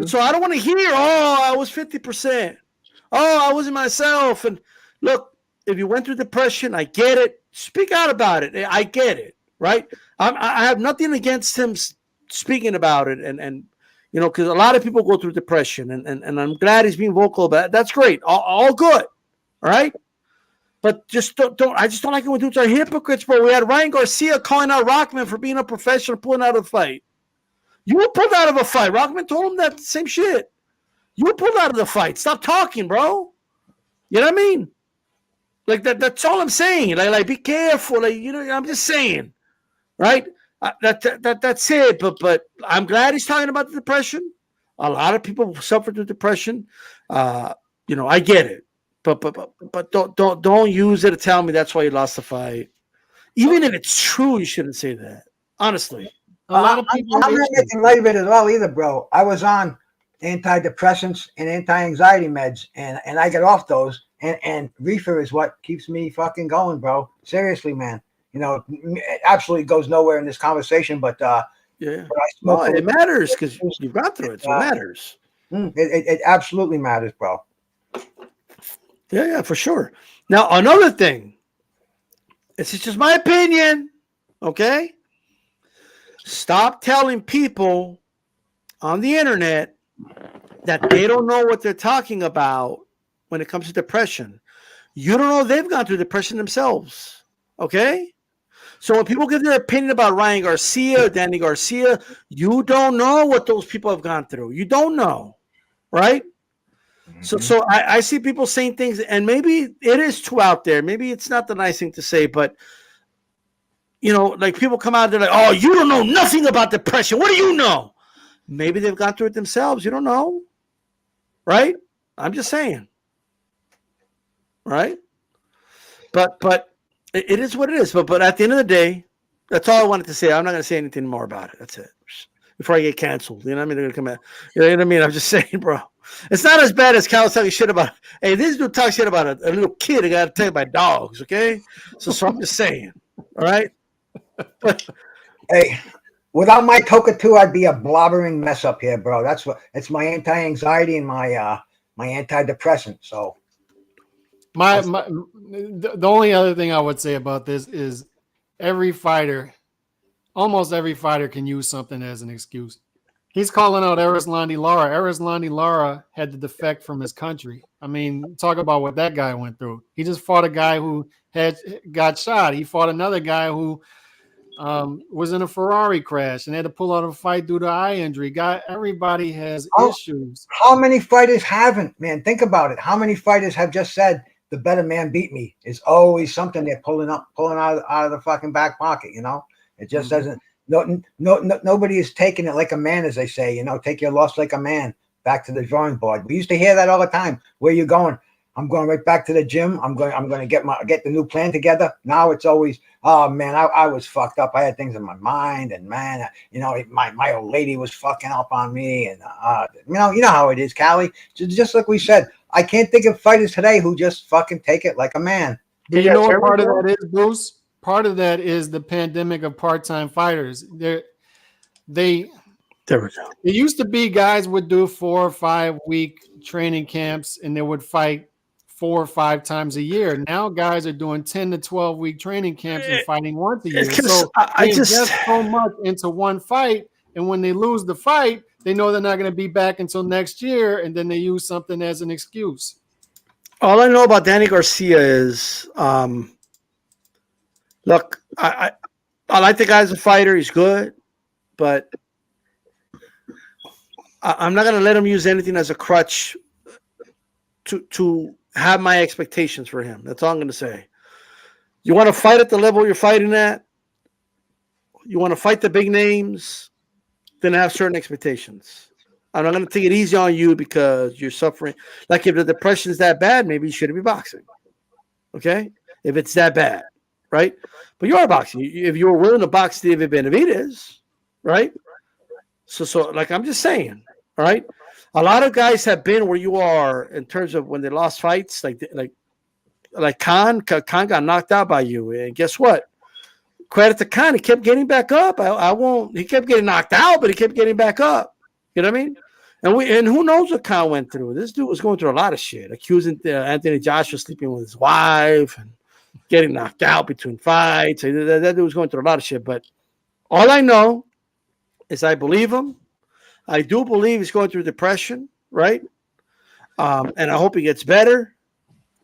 So I don't want to hear, I was 50%. I wasn't myself. And look, if you went through depression, I get it. Speak out about it. I get it, right? I have nothing against him speaking about it, and because a lot of people go through depression, and I'm glad he's being vocal about it. That's great. All good, all right? But just don't. I just don't like it when dudes are hypocrites, bro. We had Ryan Garcia calling out Rahman for being a professional, pulling out of the fight. You were pulled out of a fight. Rahman told him that same shit. You were pulled out of the fight. Stop talking, bro. You know what I mean? Like that's all I'm saying. Like be careful. Like, I'm just saying, right? That's it. But I'm glad he's talking about the depression. A lot of people suffer through depression. I get it. But don't use it to tell me that's why you lost the fight. Even if it's true, you shouldn't say that. Honestly. A lot of people. I'm not making light of it as well either, bro. I was on antidepressants and anti-anxiety meds, and I get off those. And reefer is what keeps me fucking going, bro. Seriously, man. It absolutely goes nowhere in this conversation, but yeah. But it matters because you've gone through it, so it matters. It absolutely matters, bro. Yeah, for sure. Now, another thing. This is just my opinion, okay? Stop telling people on the internet that they don't know what they're talking about when it comes to depression. You don't know they've gone through depression themselves, okay? So when people give their opinion about Ryan Garcia or Danny Garcia, you don't know what those people have gone through. You don't know, right? Mm-hmm. So I see people saying things, and maybe it is too out there. Maybe it's not the nice thing to say, but like people come out, they're like, "Oh, you don't know nothing about depression. What do you know?" Maybe they've gone through it themselves. You don't know, right? I'm just saying, right? But it is what it is. But at the end of the day, that's all I wanted to say. I'm not going to say anything more about it. That's it. Before I get canceled, you know what I mean? They're going to come out. You know what I mean? I'm just saying, bro. It's not as bad as Cal talking shit about. Hey, this dude talks shit about a little kid that got attacked by dogs. Okay, so I'm just saying. All right. But hey, without my Toka 2, I'd be a blobbering mess up here, bro. It's my anti-anxiety and my antidepressant. So the only other thing I would say about this is almost every fighter can use something as an excuse. He's calling out Erislandy Lara. Erislandy Lara had the defect from his country. I mean, talk about what that guy went through. He just fought a guy who got shot. He fought another guy who was in a Ferrari crash and had to pull out a fight due to eye injury. Everybody has issues. How many fighters haven't, man? Think about it. How many fighters have just said the better man beat me? It's always something they're pulling out of the fucking back pocket. It just doesn't. No, nobody is taking it like a man, as they say. Take your loss like a man. Back to the drawing board. We used to hear that all the time. Where you going? I'm going right back to the gym. I'm going to get the new plan together. Now it's always, oh man, I was fucked up. I had things in my mind, and man, my old lady was fucking up on me, and you know how it is, Callie. Just like we said, I can't think of fighters today who just fucking take it like a man. Do you know what part of that is, Bruce? Part of that is the pandemic of part-time fighters. There we go. It used to be guys would do 4 or 5 week training camps, and they would fight 4 or 5 times a year. Now guys are doing 10 to 12 week training camps and fighting once a year. So they invest so much into one fight, and when they lose the fight, they know they're not going to be back until next year, and then they use something as an excuse. All I know about Danny Garcia is, look, I like the guy as a fighter. He's good, but I'm not going to let him use anything as a crutch to have my expectations for him. That's all I'm going to say. You want to fight at the level you're fighting at? You want to fight the big names? Then have certain expectations. I'm not going to take it easy on you because you're suffering. Like if the depression is that bad, maybe you shouldn't be boxing. Okay? If it's that bad, right? But you are boxing. If you were willing to box Jose Benavidez, right? So like I'm just saying, all right? A lot of guys have been where you are in terms of when they lost fights, like Khan. Khan got knocked out by you, and guess what? Credit to Khan, he kept getting back up. He kept getting knocked out, but he kept getting back up. You know what I mean? And who knows what Kyle went through. This dude was going through a lot of shit, accusing Anthony Joshua sleeping with his wife and getting knocked out between fights. That dude was going through a lot of shit. But all I know is I believe him. I do believe he's going through depression, right? And I hope he gets better.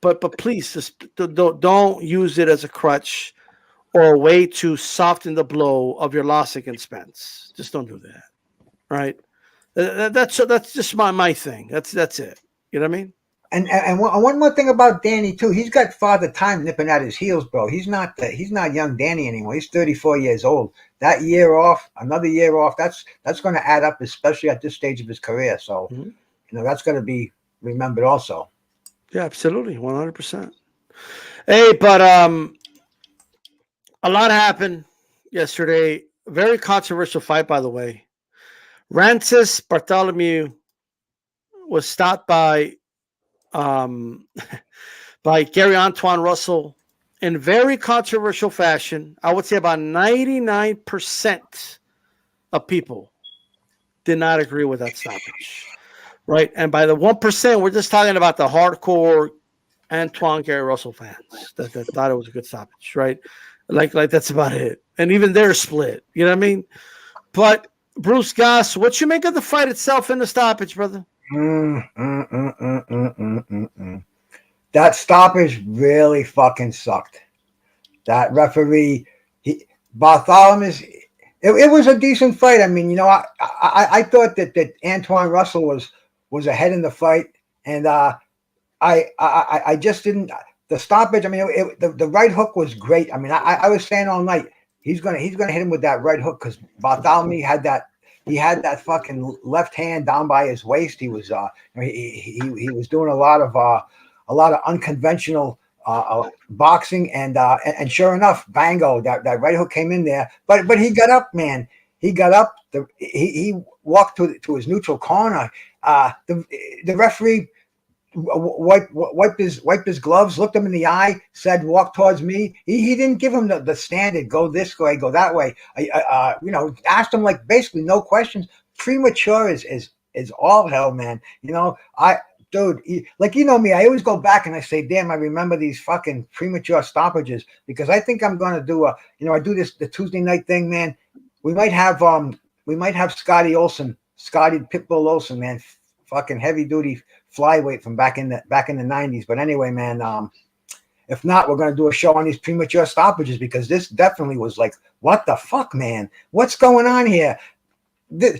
But please, just don't use it as a crutch or a way to soften the blow of your loss against Spence. Just don't do that, right? That's just my thing. That's it. You know what I mean? And one more thing about Danny too. He's got Father Time nipping at his heels, bro. He's not young Danny anymore. He's 34 years old. That year off, another year off. That's going to add up, especially at this stage of his career. So, that's going to be remembered also. Yeah, absolutely, 100%. Hey, but a lot happened yesterday. Very controversial fight, by the way. Rances Bartholomew was stopped by Gary Antoine Russell in very controversial fashion. I would say about 99% of people did not agree with that stoppage, right? And by the 1%, we're just talking about the hardcore Antoine Gary Russell fans that thought it was a good stoppage, right? Like that's about it. And even they're split. You know what I mean? But Bruce Goss, what you make of the fight itself in the stoppage, brother? That stoppage really fucking sucked. That referee, Bartholomew's, it was a decent fight. I mean, I thought that Antoine Russell was ahead in the fight, and I just didn't. The stoppage. I mean, the right hook was great. I mean, I was saying all night he's gonna hit him with that right hook because Bartholomew had that. He had that fucking left hand down by his waist. He was he was doing a lot of unconventional boxing, and sure enough, bango, that right hook came in there. But he got up, man. He got up. He walked to his neutral corner. The referee wiped his gloves, looked him in the eye, said, "Walk towards me." He didn't give him the standard, go this way, go that way. Asked him like basically no questions. Premature is all hell, man. Dude, like me, I always go back and I say, damn, I remember these fucking premature stoppages because I think I'm gonna do I do the Tuesday night thing, man. We might have Scotty Pitbull Olsen, man, fucking heavy duty flyweight from back in the 90s. But anyway, man, if not, we're gonna do a show on these premature stoppages because this definitely was like, what the fuck, man? What's going on here? This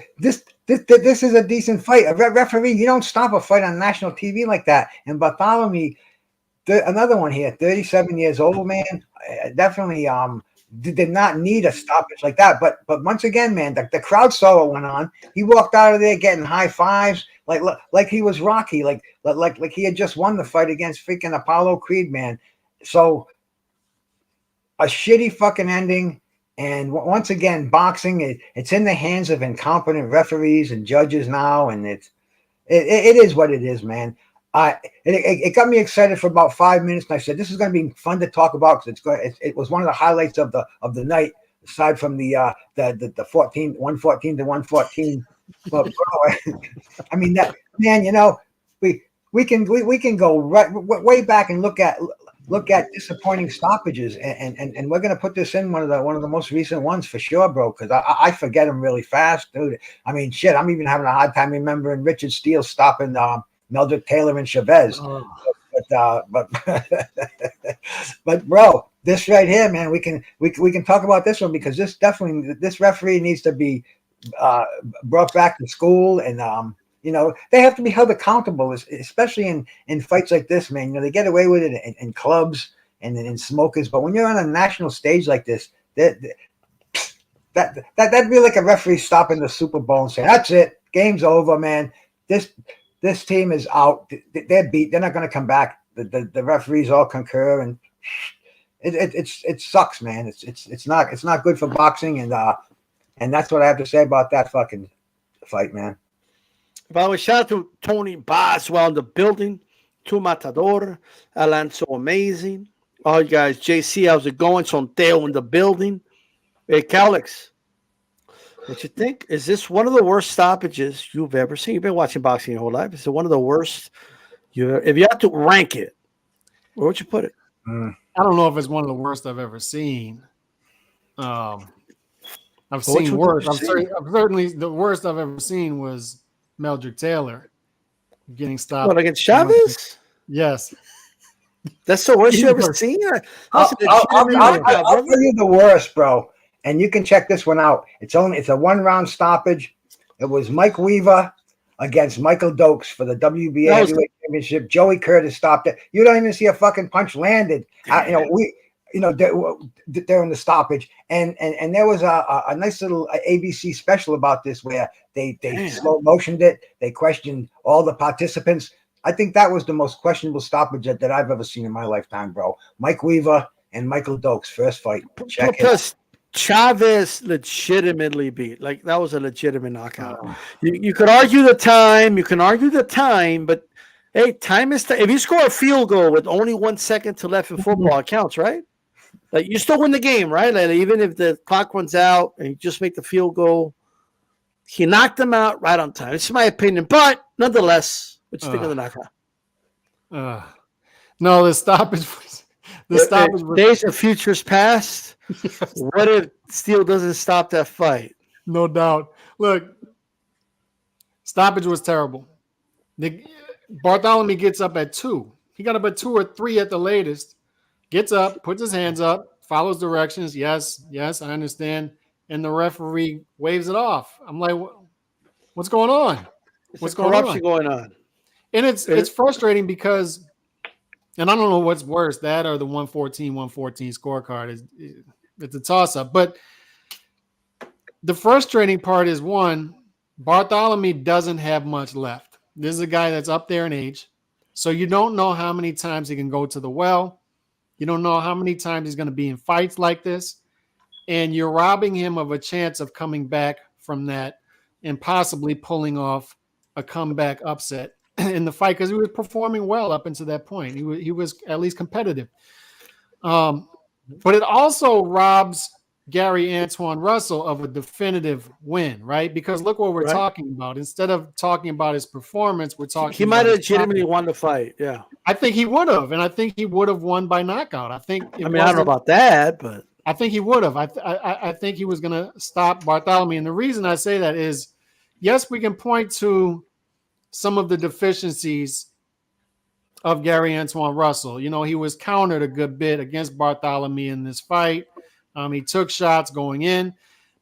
is a decent fight. A referee, you don't stop a fight on national TV like that. And Bartholomew, another one here, 37 years old, man, definitely did not need a stoppage like that. But once again, man, the crowd saw what went on. He walked out of there getting high fives, like he was Rocky, like he had just won the fight against freaking Apollo Creed, man. So a shitty fucking ending. And once again, boxing, it's in the hands of incompetent referees and judges now, and it is what it is, man. It got me excited for about 5 minutes, and I said, "This is going to be fun to talk about because it was one of the highlights of the night, aside from the 114 to 114." But bro, I mean that, man, we can go way back and look at disappointing stoppages, and we're gonna put this in one of the most recent ones for sure, bro. Because I forget them really fast, dude. I mean, shit, I'm even having a hard time remembering Richard Steele stopping Meldrick Taylor and Chavez. Oh. But bro, this right here, man, we can talk about this one because this referee needs to be brought back to school, and they have to be held accountable, especially in fights like this, man. They get away with it in clubs and in smokers, but when you're on a national stage like this, that'd be like a referee stopping the Super Bowl and saying, "That's it, game's over, man. This team is out. They're beat. They're not going to come back." The referees all concur, and it sucks, man. It's not good for boxing, and that's what I have to say about that fucking fight, man. By the way, shout out to Tony Boswell in the building, to Matador, Alonso Amazing, all you guys. JC, how's it going? Sonteo in the building. Hey, Calix, What you think? Is this one of the worst stoppages you've ever seen? You've been watching boxing your whole life. Is it one of the worst if you have to rank it, where would you put it? I don't know if it's one of the worst I've ever seen. I've seen worse. Certainly the worst I've ever seen was Meldrick Taylor getting stopped. What, against Chavez? Yes. That's the worst you ever seen? I'll tell you the worst, bro. And you can check this one out. It's a 1-round stoppage. It was Mike Weaver against Michael Dokes for the WBA Heavyweight Championship. Joey Curtis stopped it. You don't even see a fucking punch landed. They're in the stoppage, and there was a nice little ABC special about this where they slow motioned it. They questioned all the participants. I think that was the most questionable stoppage that I've ever seen in my lifetime, bro. Mike Weaver and Michael Dokes first fight. Check it. Chavez legitimately beat. Like, that was a legitimate knockout. You could argue the time. You can argue the time, but hey, time is if you score a field goal with only 1 second to left in football, it counts, right? Like, you still win the game, right? Like, even if the clock runs out and you just make the field goal, he knocked him out right on time. It's my opinion, but nonetheless, what you think of the knockout? No, the stoppage was days of futures past. Yes. What if Steele doesn't stop that fight? No doubt. Look, stoppage was terrible. Bartholomew gets up at 2. He got up at 2 or 3 at the latest. Gets up, puts his hands up, follows directions. Yes, I understand. And the referee waves it off. I'm like, what's going on? What's going on? And it's frustrating because, and I don't know what's worse, that or the 114 scorecard. It's a toss-up. But the frustrating part is, one, Bartholomew doesn't have much left. This is a guy that's up there in age. So you don't know how many times he can go to the well. You don't know how many times he's going to be in fights like this. And you're robbing him of a chance of coming back from that and possibly pulling off a comeback upset in the fight, because he was performing well up until that point. He was at least competitive. But it also robs Gary Antoine Russell of a definitive win, right? Because look what we're talking about. Instead of talking about his performance, we're talking. He might have legitimately won the fight. Yeah, I think he would have, and I think he would have won by knockout. I don't know about that, but I think he would have. I think he was going to stop Bartholomew, and the reason I say that is, yes, we can point to some of the deficiencies of Gary Antoine Russell. You know, he was countered a good bit against Bartholomew in this fight. He took shots going in.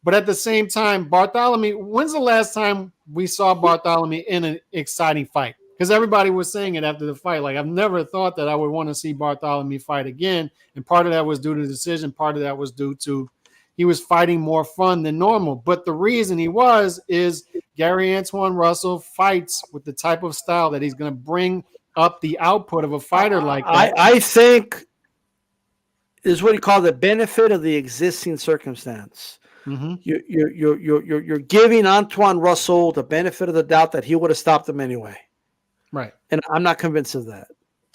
But at the same time, Bartholomew, when's the last time we saw Bartholomew in an exciting fight? Because everybody was saying it after the fight. Like, I've never thought that I would want to see Bartholomew fight again. And part of that was due to the decision. Part of that was due to he was fighting more fun than normal. But the reason he is Gary Antoine Russell fights with the type of style that he's going to bring up the output of a fighter like that. I think is what you call the benefit of the existing circumstance. Mm-hmm. You're giving Antoine Russell the benefit of the doubt that he would have stopped him anyway. Right. And I'm not convinced of that.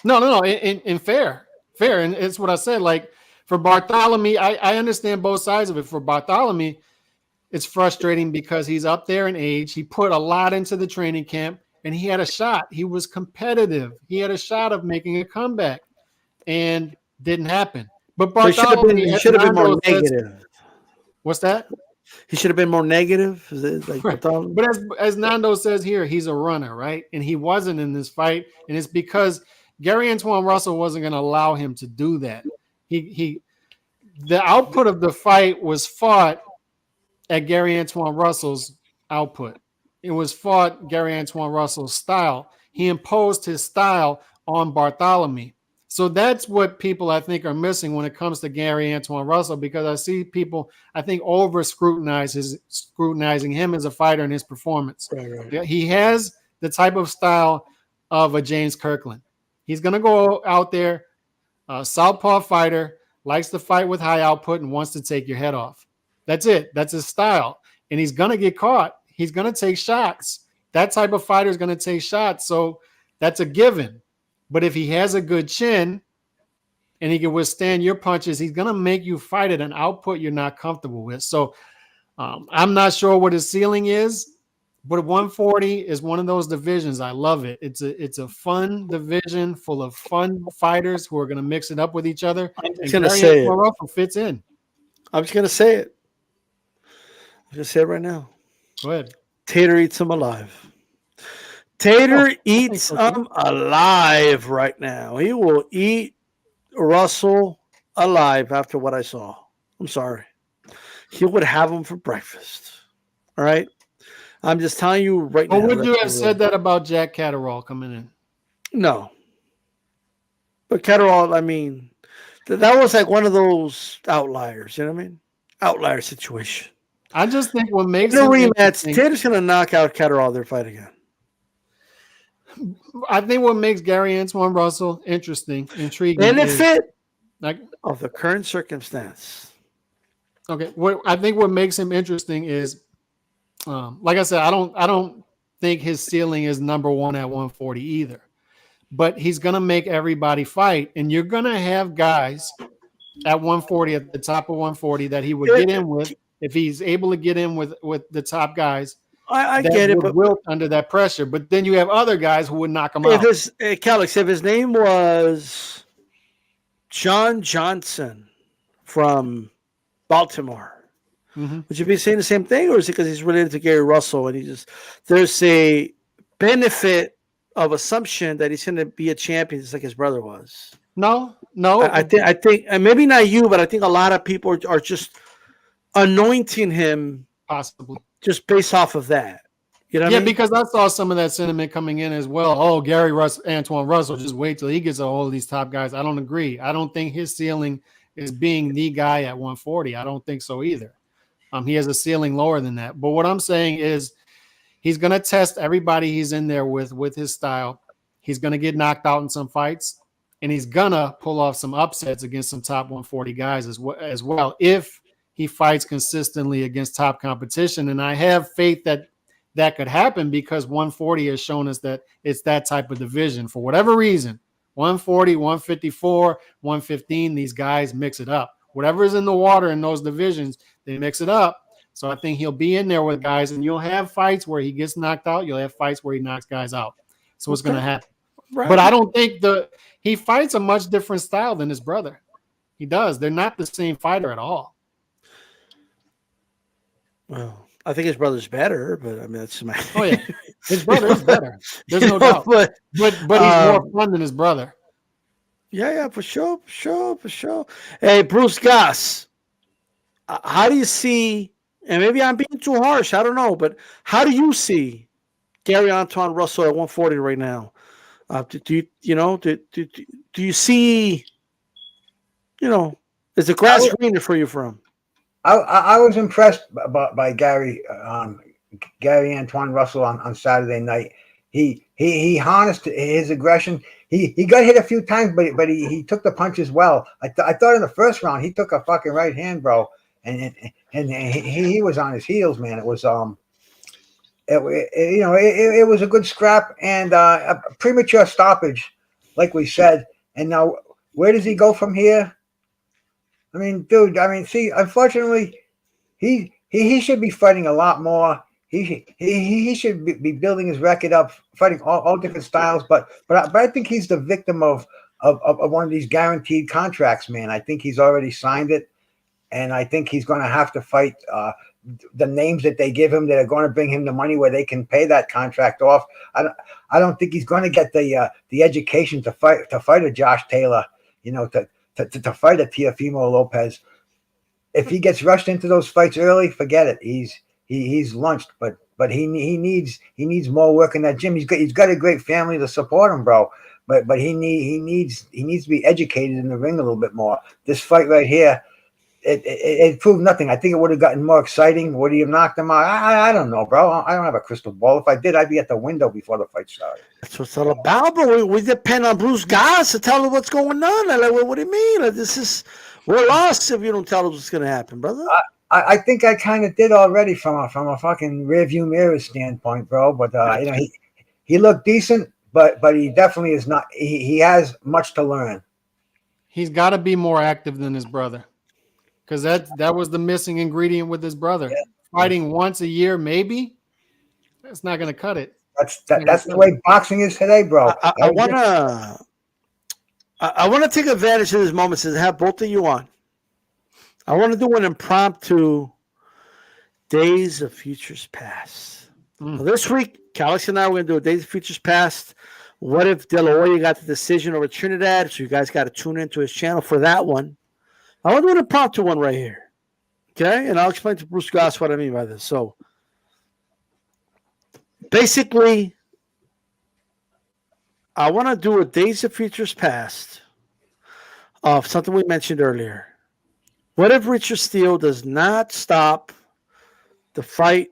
No. And fair. And it's what I said. Like, for Bartholomew, I understand both sides of it. For Bartholomew, it's frustrating because he's up there in age. He put a lot into the training camp, and he had a shot. He was competitive. He had a shot of making a comeback, and didn't happen. But Bartholomew, he should have been more negative. What's that? He should have been more negative. Right. But as Nando says here, he's a runner, right? And he wasn't in this fight, and it's because Gary Antoine Russell wasn't going to allow him to do that. The output of the fight was fought at Gary Antoine Russell's output. It was fought Gary Antoine Russell's style. He imposed his style on Bartholomew. So that's what people, I think, are missing when it comes to Gary Antoine Russell, because I see people, I think, scrutinizing him as a fighter and his performance. Right. He has the type of style of a James Kirkland. He's going to go out there, southpaw fighter, likes to fight with high output and wants to take your head off. That's it. That's his style. And he's going to get caught. He's going to take shots. That type of fighter is going to take shots. So that's a given. But if he has a good chin and he can withstand your punches, he's going to make you fight at an output you're not comfortable with. So I'm not sure what his ceiling is, but 140 is one of those divisions. I love it. It's a fun division full of fun fighters who are going to mix it up with each other. I'm just And going to Gary say it. Russell fits in. I'm just going to say it. I'm just say it right now. Go ahead. Tater eats him alive. Tater eats so, too. him alive right now. He will eat Russell alive after what I saw. I'm sorry. He would have him for breakfast. All right. I'm just telling you right now. Or would you have said that about Jack Catterall coming in? No. But Catterall, I mean, that was like one of those outliers. You know what I mean? Outlier situation. I just think what makes the him rematch, Tater's going to knock out Catterall their fight again. I think what makes Gary Antoine Russell intriguing, benefit like of the current circumstance. Okay, I think what makes him interesting is, like I said, I don't think his ceiling is number one at 140 either, but he's gonna make everybody fight, and you're gonna have guys at 140 at the top of 140 that he would get in with if he's able to get in with the top guys. I get it, but wilt under that pressure. But then you have other guys who would knock him out. Calix, if his name was John Johnson from Baltimore, would you be saying the same thing, or is it because he's related to Gary Russell and there's a benefit of assumption that he's going to be a champion just like his brother was? No. I think, and maybe not you, but I think a lot of people are just anointing him possibly just based off of that. You know what I mean? Because I saw some of that sentiment coming in as well. Oh, Antoine Russell, just wait till he gets a hold of these top guys. I don't agree. I don't think his ceiling is being the guy at 140. I don't think so either. He has a ceiling lower than that. But what I'm saying is he's going to test everybody he's in there with his style. He's going to get knocked out in some fights, and he's going to pull off some upsets against some top 140 guys as well if he fights consistently against top competition. And I have faith that could happen because 140 has shown us that it's that type of division for whatever reason. 140, 154, 115, these guys mix it up. Whatever's in the water in those divisions, they mix it up. So I think he'll be in there with guys, and you'll have fights where he gets knocked out. You'll have fights where he knocks guys out. So what's going to happen? Right. But I don't think he fights a much different style than his brother. He does. They're not the same fighter at all. Well, I think his brother's better, but I mean that's my. Oh yeah, his brother is better. There's no doubt. But he's more fun than his brother. Yeah, for sure. Hey, Bruce Goss, how do you see? And maybe I'm being too harsh. I don't know, but how do you see Gary Antoine Russell at 140 right now? Do you see? Is the grass greener for you for him? I was impressed by Gary Antoine Russell on Saturday night. He harnessed his aggression. He got hit a few times, but he took the punches well. I thought in the first round he took a fucking right hand, bro, and he was on his heels, man. It was it was a good scrap and a premature stoppage, like we said. And now where does he go from here? I mean, dude. See, unfortunately, he should be fighting a lot more. He should be building his record up, fighting all different styles. But I think he's the victim of one of these guaranteed contracts, man. I think he's already signed it, and I think he's going to have to fight the names that they give him that are going to bring him the money where they can pay that contract off. I don't think he's going to get the education to fight a Josh Taylor, to fight a Teofimo Lopez. If he gets rushed into those fights early, forget it. He's lunched. But he needs more work in that gym. He's got a great family to support him, bro. But he needs to be educated in the ring a little bit more. This fight right here, it proved nothing. I think it would have gotten more exciting. Would he have knocked him out? I don't know, bro. I don't have a crystal ball. If I did, I'd be at the window before the fight started. That's what it's all about. But we depend on Bruce Goss to tell us what's going on. Like, what do you mean? Like, we're lost if you don't tell us what's going to happen, brother. I think I kind of did already from a fucking rearview mirror standpoint, bro. But he looked decent, but he definitely is not. He has much to learn. He's got to be more active than his brother. Because that was the missing ingredient with his brother fighting once a year, maybe that's not going to cut it. That's the way boxing is today, bro. I want to take advantage of this moment since I have both of you on. I want to do an impromptu Days of Futures Past. So this week, Calix and I are going to do a Days of Futures Past. What if De La Hoya got the decision over Trinidad? So you guys got to tune into his channel for that one. I want to do an impromptu one right here. Okay? And I'll explain to Bruce Goss what I mean by this. So basically, I want to do a Days of Futures Past of something we mentioned earlier. What if Richard Steele does not stop the fight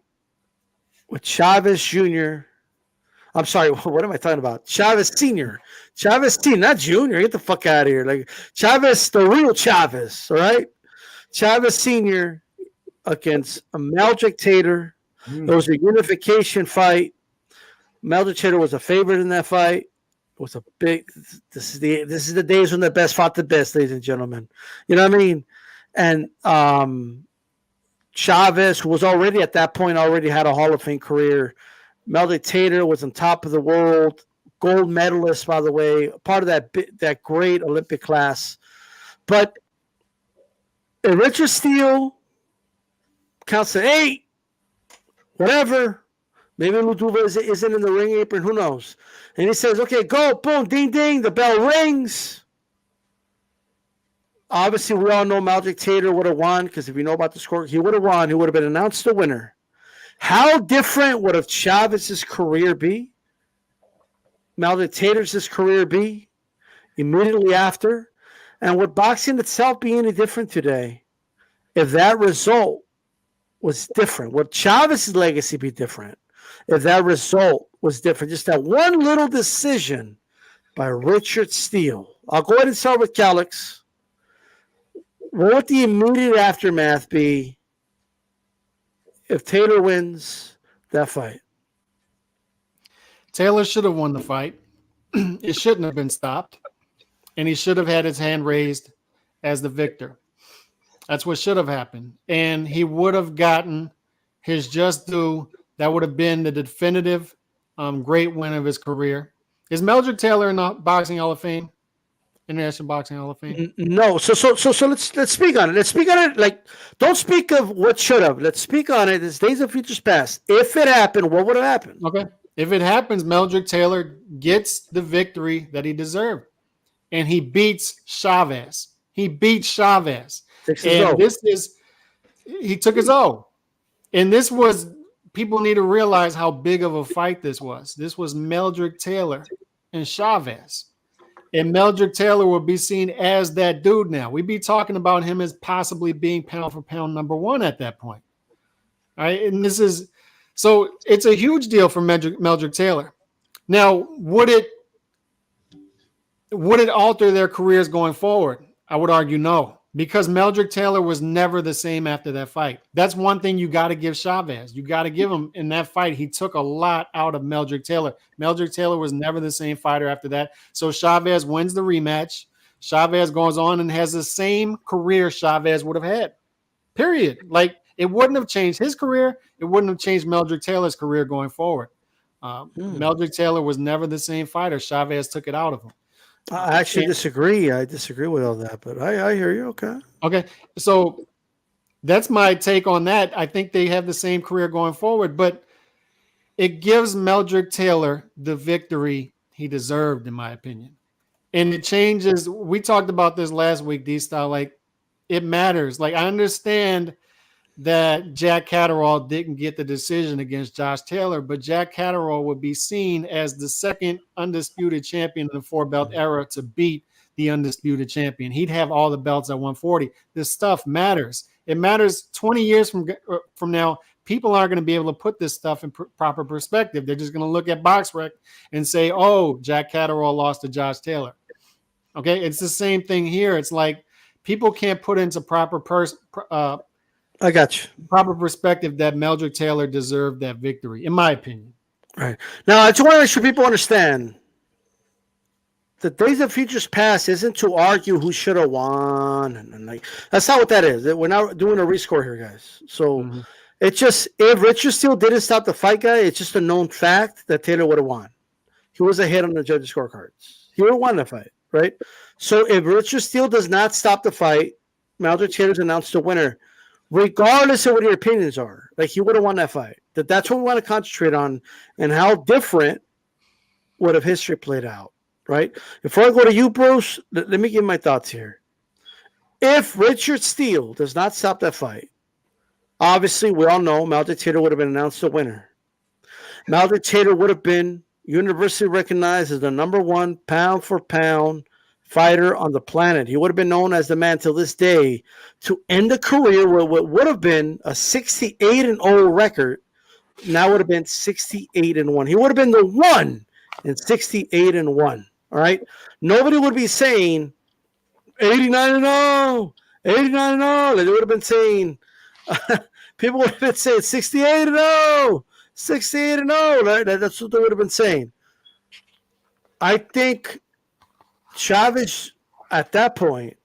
with Chavez Jr.? I'm sorry, what am I talking about? Chavez Sr. Chavez Sr., not Jr. Get the fuck out of here. Like Chavez, the real Chavez, all right? Chavez Sr. against Meldrick Taylor. It was a unification fight. Meldrick Taylor was a favorite in that fight. It was a big. This is the days when the best fought the best, ladies and gentlemen. You know what I mean? And Chavez, who was already at that point already had a Hall of Fame career. Meldrick Taylor was on top of the world, gold medalist, by the way, part of that great Olympic class. But if Richard Steele counts to 8, whatever. Maybe Luduva isn't in the ring apron. Who knows? And he says, okay, go, boom, ding, ding. The bell rings. Obviously, we all know Meldrick Taylor would have won because if you know about the score, he would have won. He would have been announced the winner. How different would have Chavez's career be? Meldrick Taylor's career be immediately after? And would boxing itself be any different today if that result was different? Would Chavez's legacy be different if that result was different? Just that one little decision by Richard Steele. I'll go ahead and start with Calix. What would the immediate aftermath be if Taylor wins that fight? Taylor should have won the fight. It shouldn't have been stopped. And he should have had his hand raised as the victor. That's what should have happened. And he would have gotten his just due. That would have been the definitive great win of his career. Is Meldrick Taylor in the Boxing Hall of Fame? International Boxing Hall of Fame? No. So let's speak on it. Let's speak on it. Like, don't speak of what should have. Let's speak on it. It's Days of Futures Past. If it happened, what would have happened? Okay. If it happens, Meldrick Taylor gets the victory that he deserved. And he beats Chavez. He beats Chavez. And he took his O. And this was, people need to realize how big of a fight this was. This was Meldrick Taylor and Chavez. And Meldrick Taylor will be seen as that dude now. We'd be talking about him as possibly being pound for pound number 1 at that point. All right. And so it's a huge deal for Meldrick Taylor. Now, would it alter their careers going forward? I would argue no, because Meldrick Taylor was never the same after that fight. That's one thing you got to give Chavez. You got to give him in that fight. He took a lot out of Meldrick Taylor. Meldrick Taylor was never the same fighter after that. So Chavez wins the rematch. Chavez goes on and has the same career Chavez would have had, period. Like, it wouldn't have changed his career. It wouldn't have changed Meldrick Taylor's career going forward. Meldrick Taylor was never the same fighter. Chavez took it out of him. I actually disagree. I disagree with all that, but I hear you. Okay. Okay. So that's my take on that. I think they have the same career going forward, but it gives Meldrick Taylor the victory he deserved, in my opinion. And it changes. We talked about this last week, D-Style. Like, it matters. Like, I understand that Jack Catterall didn't get the decision against Josh Taylor, but Jack Catterall would be seen as the second undisputed champion in the 4-belt era to beat the undisputed champion. He'd have all the belts at 140. This stuff matters. It matters 20 years from now. People aren't going to be able to put this stuff in proper perspective. They're just going to look at BoxRec and say, oh, Jack Catterall lost to Josh Taylor. Okay, it's the same thing here. It's like people can't put into proper I got you. proper perspective that Meldrick Taylor deserved that victory, in my opinion. Right. Now, I just want to make sure people understand the Days of Futures Past isn't to argue who should have won. And like, that's not what that is. We're not doing a rescore here, guys. So It's just if Richard Steele didn't stop the fight, guy, it's just a known fact that Taylor would have won. He was ahead on the judges' scorecards. He would have won the fight, right? So if Richard Steele does not stop the fight, Meldrick Taylor's announced the winner, regardless of what your opinions are. Like, he would have won that fight. That's what we want to concentrate on, and how different would have history played out, right? Before I go to you, Bruce, let me give my thoughts here. If Richard Steele does not stop that fight, obviously we all know Meldrick Taylor would have been announced the winner. Meldrick Taylor would have been universally recognized as the number one pound-for-pound fighter on the planet. He would have been known as the man till this day to end a career where what would have been a 68-0 record now would have been 68-1. He would have been the one in 68-1. All right? Nobody would be saying 89-0, 89-0. They would have been saying, people would have been saying 68-0. 68-0, right? That's what they would have been saying. I think Chavez, at that point,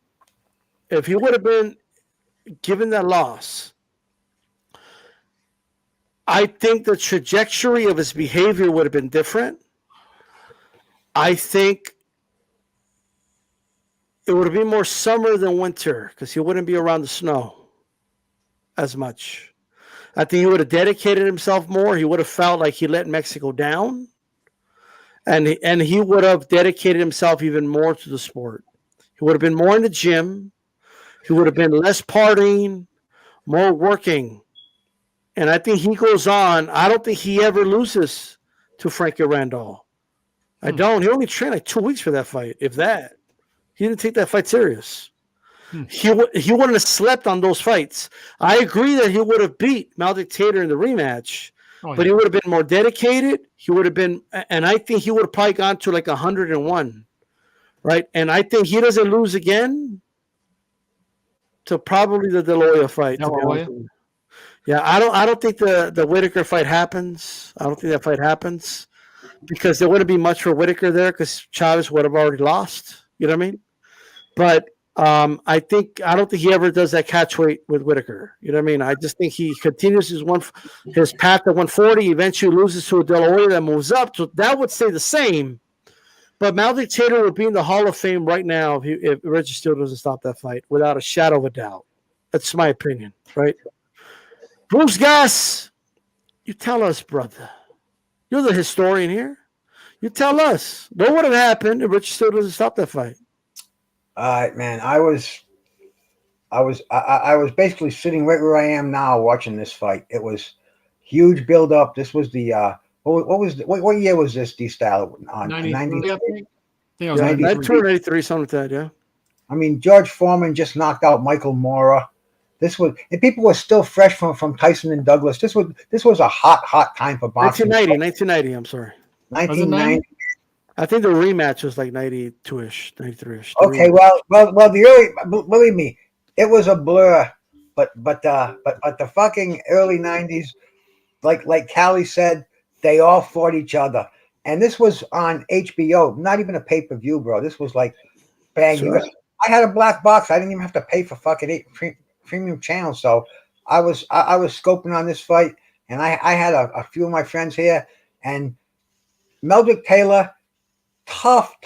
if he would have been given that loss, I think the trajectory of his behavior would have been different. I think it would have been more summer than winter because he wouldn't be around the snow as much. I think he would have dedicated himself more. He would have felt like he let Mexico down. And he would have dedicated himself even more to the sport. He would have been more in the gym. He would have been less partying, more working. And I think he goes on. I don't think he ever loses to Frankie Randall. I don't. He only trained like 2 weeks for that fight, if that. He didn't take that fight serious. He wouldn't have slept on those fights. I agree that he would have beat Meldrick Taylor in the rematch, but he would have been more dedicated. He would have been, and I think he would have probably gone to like 101, right? And I think he doesn't lose again to probably the De La Hoya fight. Yeah, I don't think the Whitaker fight happens. I don't think that fight happens because there wouldn't be much for Whitaker there because Chavez would have already lost. You know what I mean? But I don't think he ever does that catch weight with Whitaker. You know what I mean? I just think he continues his path to 140, eventually loses to a De La Hoya that moves up. So that would stay the same. But Meldrick Taylor would be in the Hall of Fame right now if Richard Steele doesn't stop that fight, without a shadow of a doubt. That's my opinion, right? Bruce Gass, you tell us, brother. You're the historian here. You tell us. What would have happened if Richard Steele doesn't stop that fight? All right, man. I was basically sitting right where I am now watching this fight. It was huge build up. This was the what year was this D-Style on? 93, I think. Yeah, 93, something like that, yeah. I mean, George Foreman just knocked out Michael Mora. And people were still fresh from Tyson and Douglas. This was a hot time for boxing. 1990, I'm sorry. 1990. I think the rematch was like 92-ish, 93-ish. Okay, well, the early, believe me, it was a blur. But the fucking early 90s, like Callie said, they all fought each other. And this was on HBO, not even a pay-per-view, bro. This was like, bang. Sure. I had a black box. I didn't even have to pay for fucking premium channels. So I was scoping on this fight, and I had a few of my friends here, and Meldrick Taylor, tough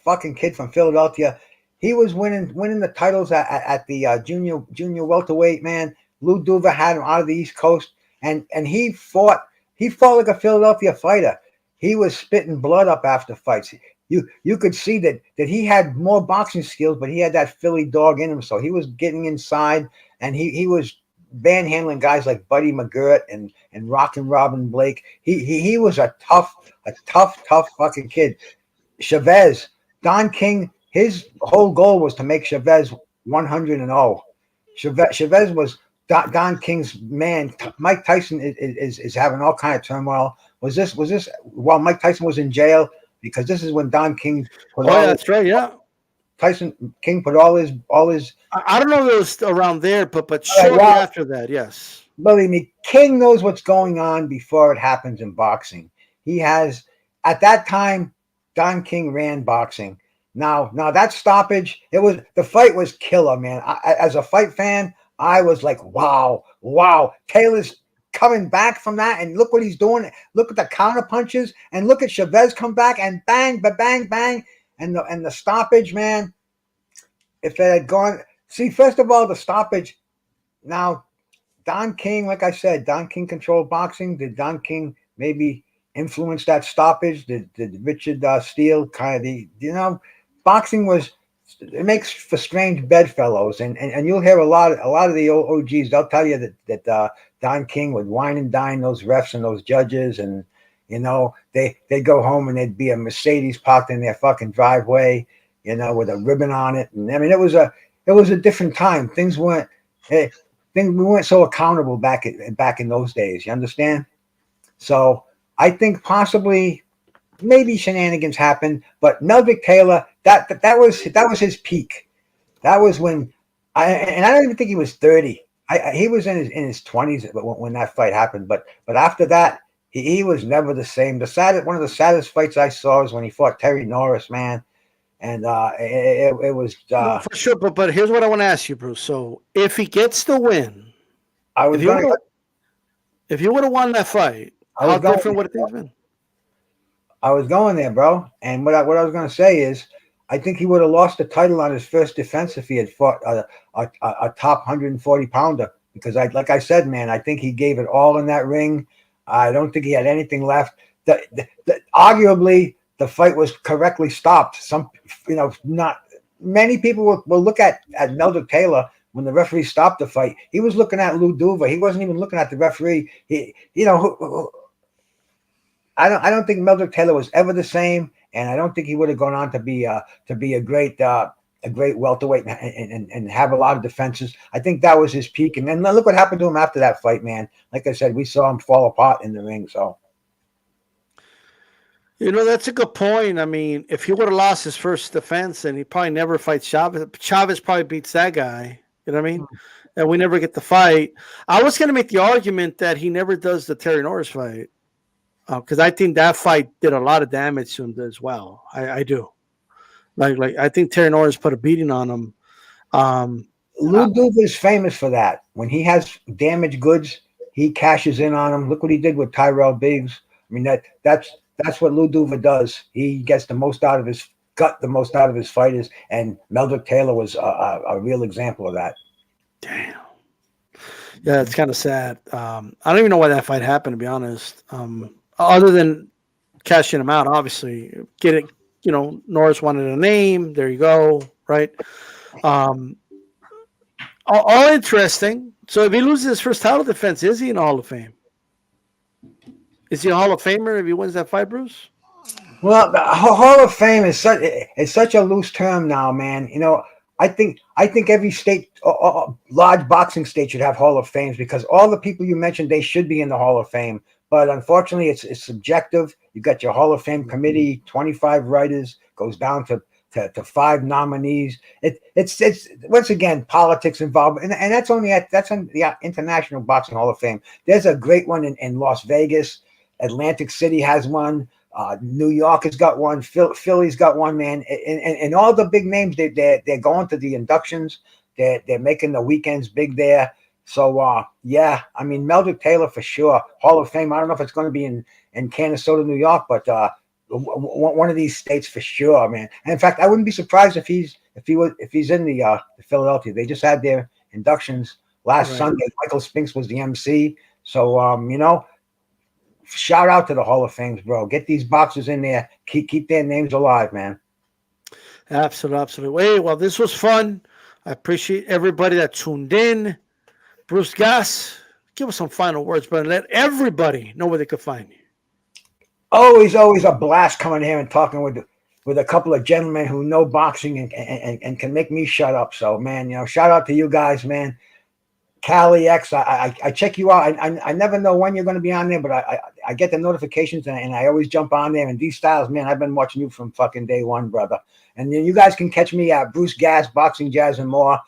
fucking kid from Philadelphia. He was winning the titles at the junior welterweight, man. Lou Duva had him out of the East Coast, and he fought like a Philadelphia fighter. He was spitting blood up after fights. You could see that he had more boxing skills, but he had that Philly dog in him. So he was getting inside, and he was manhandling guys like Buddy McGirt and Rockin' Robin Blake. He was a tough fucking kid. Chavez, Don King, his whole goal was to make Chavez 100-0. Chavez was Don King's man. Mike Tyson is having all kind of turmoil. Was this while Mike Tyson was in jail? Because this is when Don King that's right, yeah. Tyson King put all his I don't know if it was around there, but shortly after that, yes. Believe me, King knows what's going on before it happens in boxing. He has, at that time, Don King ran boxing. Now that stoppage, the fight was killer, man. As a fight fan, I was like, wow. Taylor's coming back from that, and look what he's doing. Look at the counter punches, and look at Chavez come back and bang, bang, bang, and the stoppage, man. If it had gone, see, first of all, the stoppage. Now, Don King, like I said, Don King controlled boxing. Did Don King maybe influence that stoppage? Did Richard Steele kind of boxing was. It makes for strange bedfellows, and you'll hear a lot of the old OGs. They'll tell you that Don King would wine and dine those refs and those judges, and they'd go home and there'd be a Mercedes parked in their fucking driveway, with a ribbon on it. And I mean, it was a different time. We weren't so accountable back in those days. You understand? So I think possibly. Maybe shenanigans happened, but Meldrick Taylor, that was his peak. That was when I don't even think he was 30. He was in his 20s when that fight happened. But after that, he was never the same. One of the saddest fights I saw was when he fought Terry Norris, man. And it was no, for sure. But here's what I want to ask you, Bruce. So if he gets the win, if you would have won that fight, how different would it have been? I was going there, bro. And what I was going to say is, I think he would have lost the title on his first defense if he had fought a top 140 pounder. Because like I said, man, I think he gave it all in that ring. I don't think he had anything left. Arguably, the fight was correctly stopped. Not many people will look at Meldrick Taylor when the referee stopped the fight. He was looking at Lou Duva. He wasn't even looking at the referee. I don't think Meldrick Taylor was ever the same, and I don't think he would have gone on to be a great welterweight and have a lot of defenses. I think that was his peak, and then look what happened to him after that fight, man. Like I said, we saw him fall apart in the ring. So, that's a good point. I mean, if he would have lost his first defense, and he probably never fights Chavez. Chavez probably beats that guy. You know what I mean? And we never get the fight. I was going to make the argument that he never does the Terry Norris fight. Because I think that fight did a lot of damage to him as well. I do. Like I think Terry Norris put a beating on him. Lou Duva is famous for that. When he has damaged goods, he cashes in on them. Look what he did with Tyrell Biggs. I mean that's what Lou Duva does. He gets the most out of his fighters, and Meldrick Taylor was a real example of that. Damn. Yeah, it's kind of sad. I don't even know why that fight happened, to be honest. Other than cashing him out, obviously. Norris wanted a name. There you go, right? All interesting. So if he loses his first title defense, is he in the Hall of Fame? Is he a Hall of Famer if he wins that fight, Bruce? Well, the Hall of Fame is such a loose term now, man. I think every state, large boxing state, should have Hall of Fames, because all the people you mentioned, they should be in the Hall of Fame. But unfortunately, it's subjective. You got your Hall of Fame committee, 25 writers, goes down to 5 nominees. It's once again politics involved, and that's on the International Boxing Hall of Fame. There's a great one in Las Vegas. Atlantic City has one. New York has got one. Philly's got one, man. And all the big names, they're going to the inductions. They're making the weekends big there. So, yeah, I mean, Meldrick Taylor for sure, Hall of Fame. I don't know if it's going to be in Canastota, New York, but one of these states for sure, man. And in fact, I wouldn't be surprised if he's in the Philadelphia. They just had their inductions last Sunday. Michael Spinks was the MC. So, shout out to the Hall of Fames, bro. Get these boxers in there. Keep their names alive, man. Absolutely. Hey, well, this was fun. I appreciate everybody that tuned in. Bruce Gas, give us some final words, but let everybody know where they could find you. Always a blast coming here and talking with a couple of gentlemen who know boxing and can make me shut up. So, man, shout out to you guys, man. Cali X, I check you out. I never know when you're going to be on there, but I get the notifications and I always jump on there. And these styles, man, I've been watching you from fucking day one, brother. And then you guys can catch me at Bruce Gas, Boxing, Jazz, and More.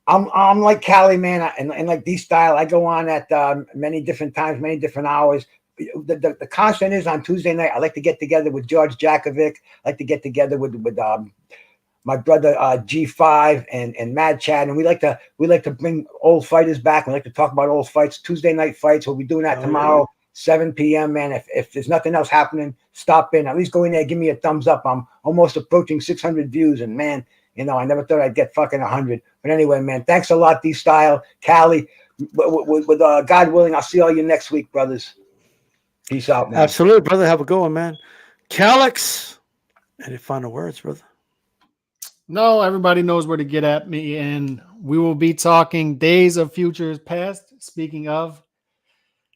I'm like Cali, man, and like D-Style. I go on at many different times, many different hours. The constant is on Tuesday night. I like to get together with George Jakovic. I like to get together with my brother G5 and Mad Chad, and we like to bring old fighters back. We like to talk about old fights. Tuesday night fights. We'll be doing that tomorrow, 7 p.m. Man, if there's nothing else happening, stop in. At least go in there, give me a thumbs up. I'm almost approaching 600 views, and man, I never thought I'd get fucking 100. But anyway, man, thanks a lot, D-Style, Cali. With God willing, I'll see all you next week, brothers. Peace out, man. Absolutely, brother. Have a good one, man. Calix, any final words, brother? No, everybody knows where to get at me, and we will be talking Days of Futures Past. Speaking of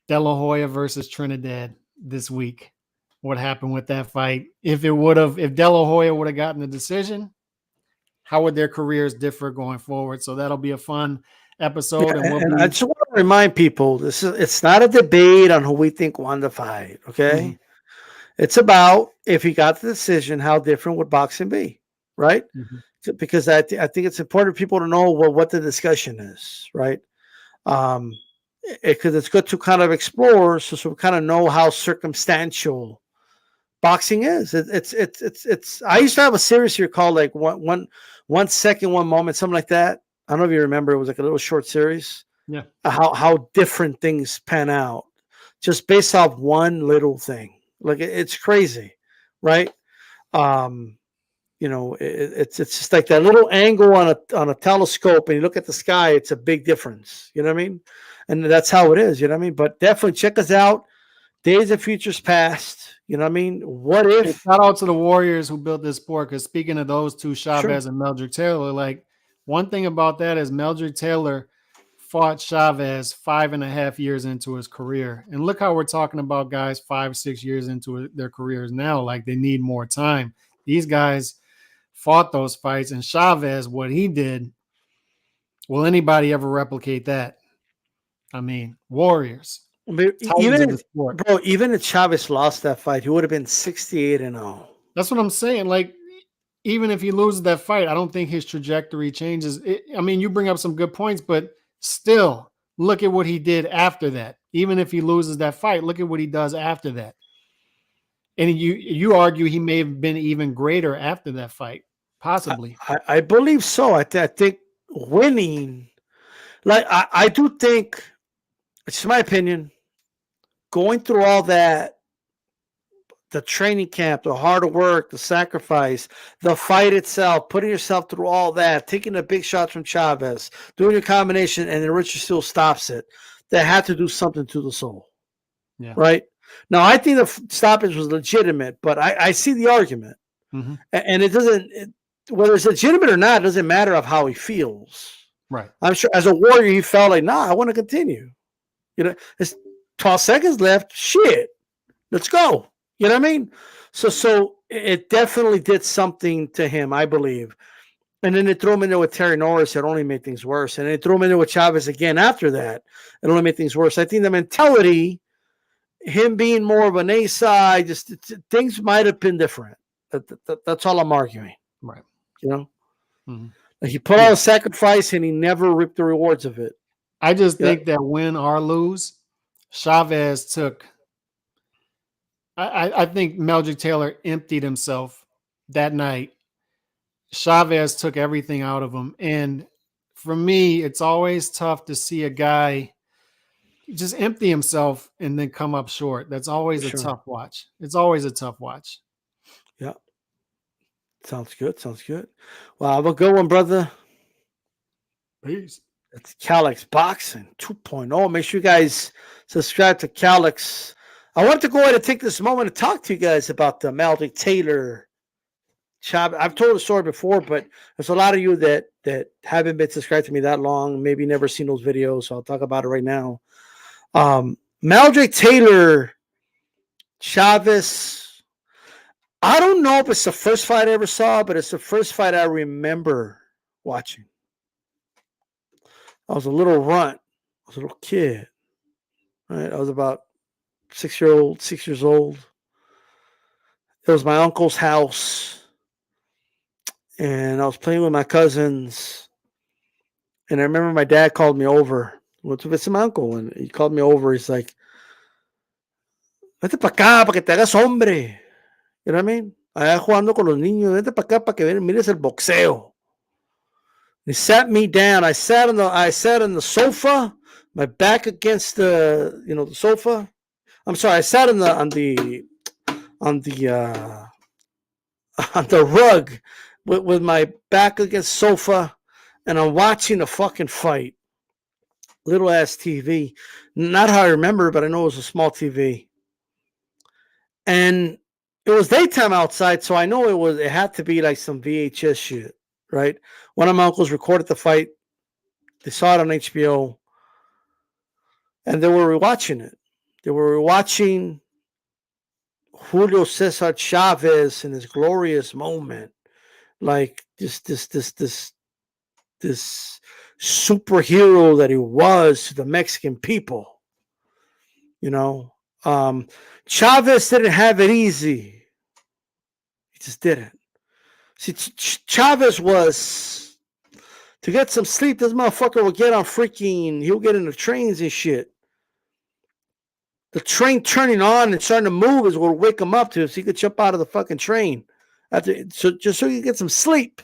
De La Hoya versus Trinidad this week, what happened with that fight? If De La Hoya would have gotten the decision, how would their careers differ going forward? So that'll be a fun episode. And I just want to remind people, it's not a debate on who we think won the fight. Okay. Mm-hmm. It's about, if he got the decision, how different would boxing be, right? Mm-hmm. Because I think it's important for people to know what the discussion is, right? Because it's good to kind of explore, so we kind of know how circumstantial boxing is. It's. I used to have a series here called like one second, one moment, something like that. I don't know if you remember. It was like a little short series. Yeah. How different things pan out just based off one little thing. Like it's crazy, right? It's just like that little angle on a telescope, and you look at the sky. It's a big difference. You know what I mean? And that's how it is. You know what I mean? But definitely check us out. Days of Futures Past. You know what I mean? What if? Shout out to the Warriors who built this sport. Because speaking of those two, Chavez and Meldrick Taylor, like one thing about that is Meldrick Taylor fought Chavez 5.5 years into his career. And look how we're talking about guys 5-6 years into their careers now. Like they need more time. These guys fought those fights. And Chavez, what he did, will anybody ever replicate that? I mean, Warriors. Even if Chavez lost that fight, he would have been 68-0. That's what I'm saying. Like, even if he loses that fight, I don't think his trajectory changes. You bring up some good points, but still, look at what he did after that. Even if he loses that fight, look at what he does after that. And you argue he may have been even greater after that fight, possibly. I believe so. I think winning, like I do think, it's my opinion, going through all that, the training camp, the hard work, the sacrifice, the fight itself, putting yourself through all that, taking a big shot from Chavez, doing your combination, and then Richard still stops it. That had to do something to the soul. Yeah. Right? Now, I think the stoppage was legitimate, but I see the argument. Mm-hmm. And it doesn't, whether it's legitimate or not, it doesn't matter of how he feels. Right. I'm sure as a Warrior, he felt like, I want to continue. It's 12 seconds left. Shit. Let's go. You know what I mean? So it definitely did something to him, I believe. And then they threw him into with Terry Norris. It only made things worse. And they threw him into with Chavez again after that. It only made things worse. I think the mentality, him being more of an A side, just things might have been different. That's all I'm arguing. Right. Mm-hmm. Like he put out a sacrifice and he never reaped the rewards of it. I just think that win or lose, Chavez took. I think Meldrick Taylor emptied himself that night. Chavez took everything out of him. And for me, it's always tough to see a guy just empty himself and then come up short. That's always a tough watch. It's always a tough watch. Yeah. Sounds good. Well, have a good one, brother. Peace. It's Calix Boxing 2.0. Make sure you guys subscribe to Calix. I want to go ahead and take this moment to talk to you guys about the Meldrick Taylor Chavez. I've told the story before, but there's a lot of you that haven't been subscribed to me that long, maybe never seen those videos, so I'll talk about it right now. Meldrick Taylor Chavez, I don't know if it's the first fight I ever saw, but it's the first fight I remember watching. I was a little runt. I was a little kid. Right? I was about 6 years old. It was my uncle's house. And I was playing with my cousins. And I remember my dad called me over. Went to visit my uncle. And he called me over. He's like, vete pa' acá, pa' que te hagas hombre. You know what I mean? allá jugando con los niños. Vente para acá para que mires el boxeo. He sat me down. I sat on the sofa, my back against the the sofa. I'm sorry, I sat on the on the rug with my back against sofa, and I'm watching the fucking fight. Little ass TV. Not how I remember, but I know it was a small TV. And it was daytime outside, so I know it had to be like some VHS shit, right? One of my uncles recorded the fight. They saw it on HBO, and they were rewatching it. They were rewatching Julio Cesar Chavez in his glorious moment, like this superhero that he was to the Mexican people. Chavez didn't have it easy. He just didn't. See, Chavez was, to get some sleep, this motherfucker will get on he'll get in the trains and shit. The train turning on and starting to move is what will wake him up to, so he could jump out of the fucking train. Just so he could get some sleep.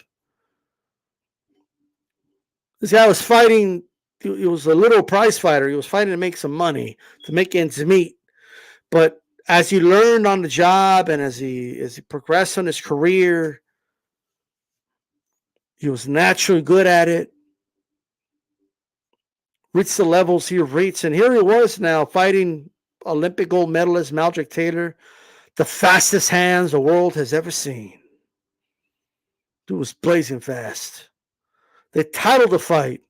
This guy was fighting, he was a little prize fighter. He was fighting to make some money, to make ends meet. But as he learned on the job and as he progressed on his career, he was naturally good at it. Reached the levels he reached. And here he was now fighting Olympic gold medalist Maldrick Taylor, the fastest hands the world has ever seen. Dude was blazing fast. They titled the fight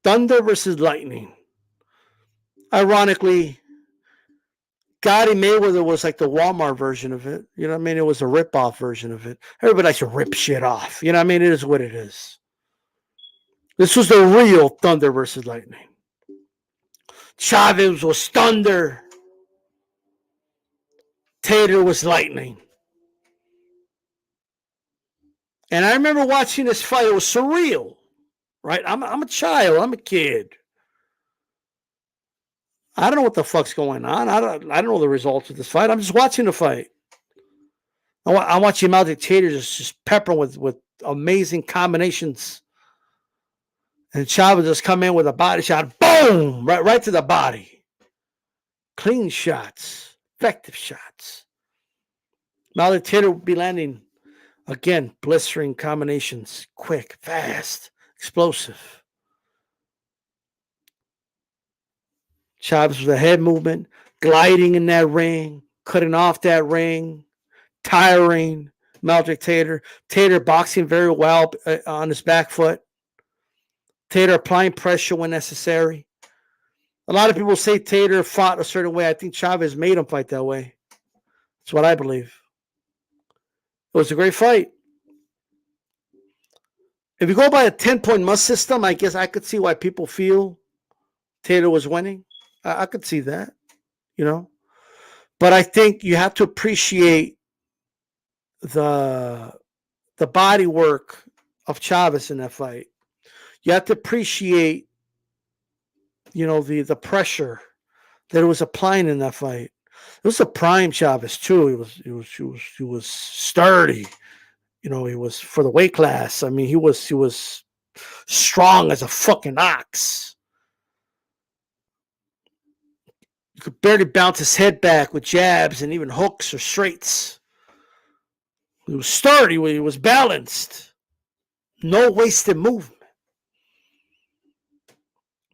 Thunder versus Lightning. Ironically, Gotti Mayweather was like the Walmart version of it. You know what I mean? It was a rip-off version of it. Everybody likes to rip shit off. You know what I mean? It is what it is. This was the real Thunder versus Lightning. Chavez was thunder. Taylor was lightning. And I remember watching this fight. It was surreal, right? I'm a child. I'm a kid. I don't know what the fuck's going on. I don't know the results of this fight. I'm just watching the fight. I'm watching Maldrick Taylor just pepper with amazing combinations. And Chavez just come in with a body shot. Boom! Right to the body. Clean shots. Effective shots. Maldrick Taylor would be landing, again, blistering combinations. Quick, fast, explosive. Chavez with a head movement, gliding in that ring, cutting off that ring, tiring Maldrick Taylor. Taylor boxing very well on his back foot. Taylor applying pressure when necessary. A lot of people say Taylor fought a certain way. I think Chavez made him fight that way. That's what I believe. It was a great fight. If you go by a 10-point must system, I guess I could see why people feel Taylor was winning. I could see that, But I think you have to appreciate the body work of Chavez in that fight. You have to appreciate, the pressure that it was applying in that fight. It was a prime Chavez too. He was sturdy. He was for the weight class. I mean, he was strong as a fucking ox. You could barely bounce his head back with jabs and even hooks or straights. He was sturdy. He was balanced. No wasted movement.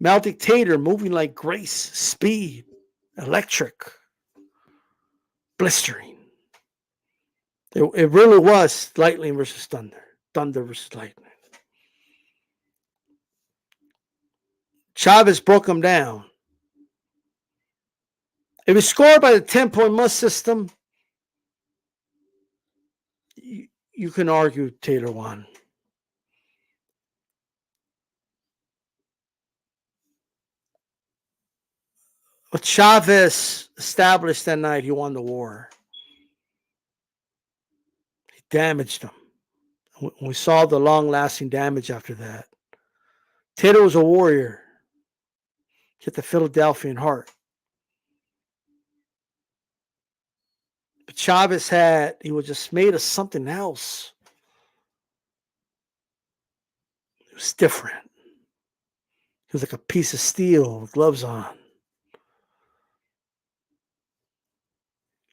Maldrick Taylor moving like grace, speed, electric, blistering. It really was lightning versus thunder. Thunder versus lightning. Chavez broke him down. If you score by the 10-point must system, you can argue Taylor won. But Chavez established that night he won the war. He damaged him. We saw the long-lasting damage after that. Taylor was a warrior. He had the Philadelphian heart. But Chavez he was just made of something else. It was different. He was like a piece of steel with gloves on.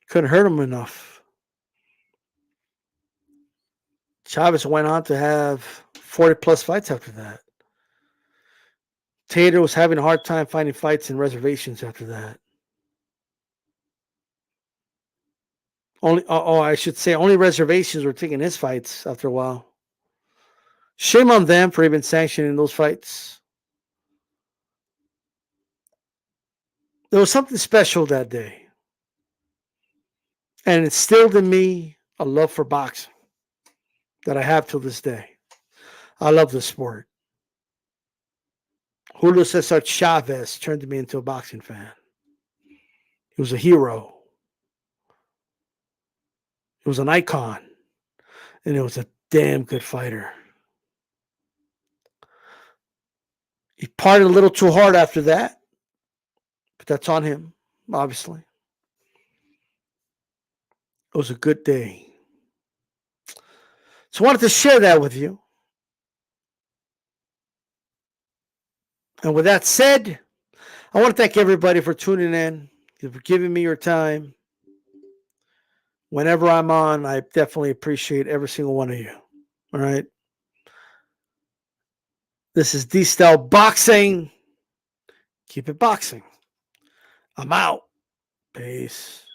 Couldn't hurt him enough. Chavez went on to have 40 plus fights after that. Tater was having a hard time finding fights and reservations after that. I should say only reservations were taking his fights after a while. Shame on them for even sanctioning those fights. There was something special that day. And it instilled in me a love for boxing that I have till this day. I love the sport. Julio Cesar Chavez turned me into a boxing fan. He was a hero. He was an icon. And he was a damn good fighter. He partied a little too hard after that. But that's on him, obviously. It was a good day. So I wanted to share that with you. And with that said, I want to thank everybody for tuning in, for giving me your time. Whenever I'm on, I definitely appreciate every single one of you. All right. This is D-Style Boxing. Keep it boxing. I'm out. Peace.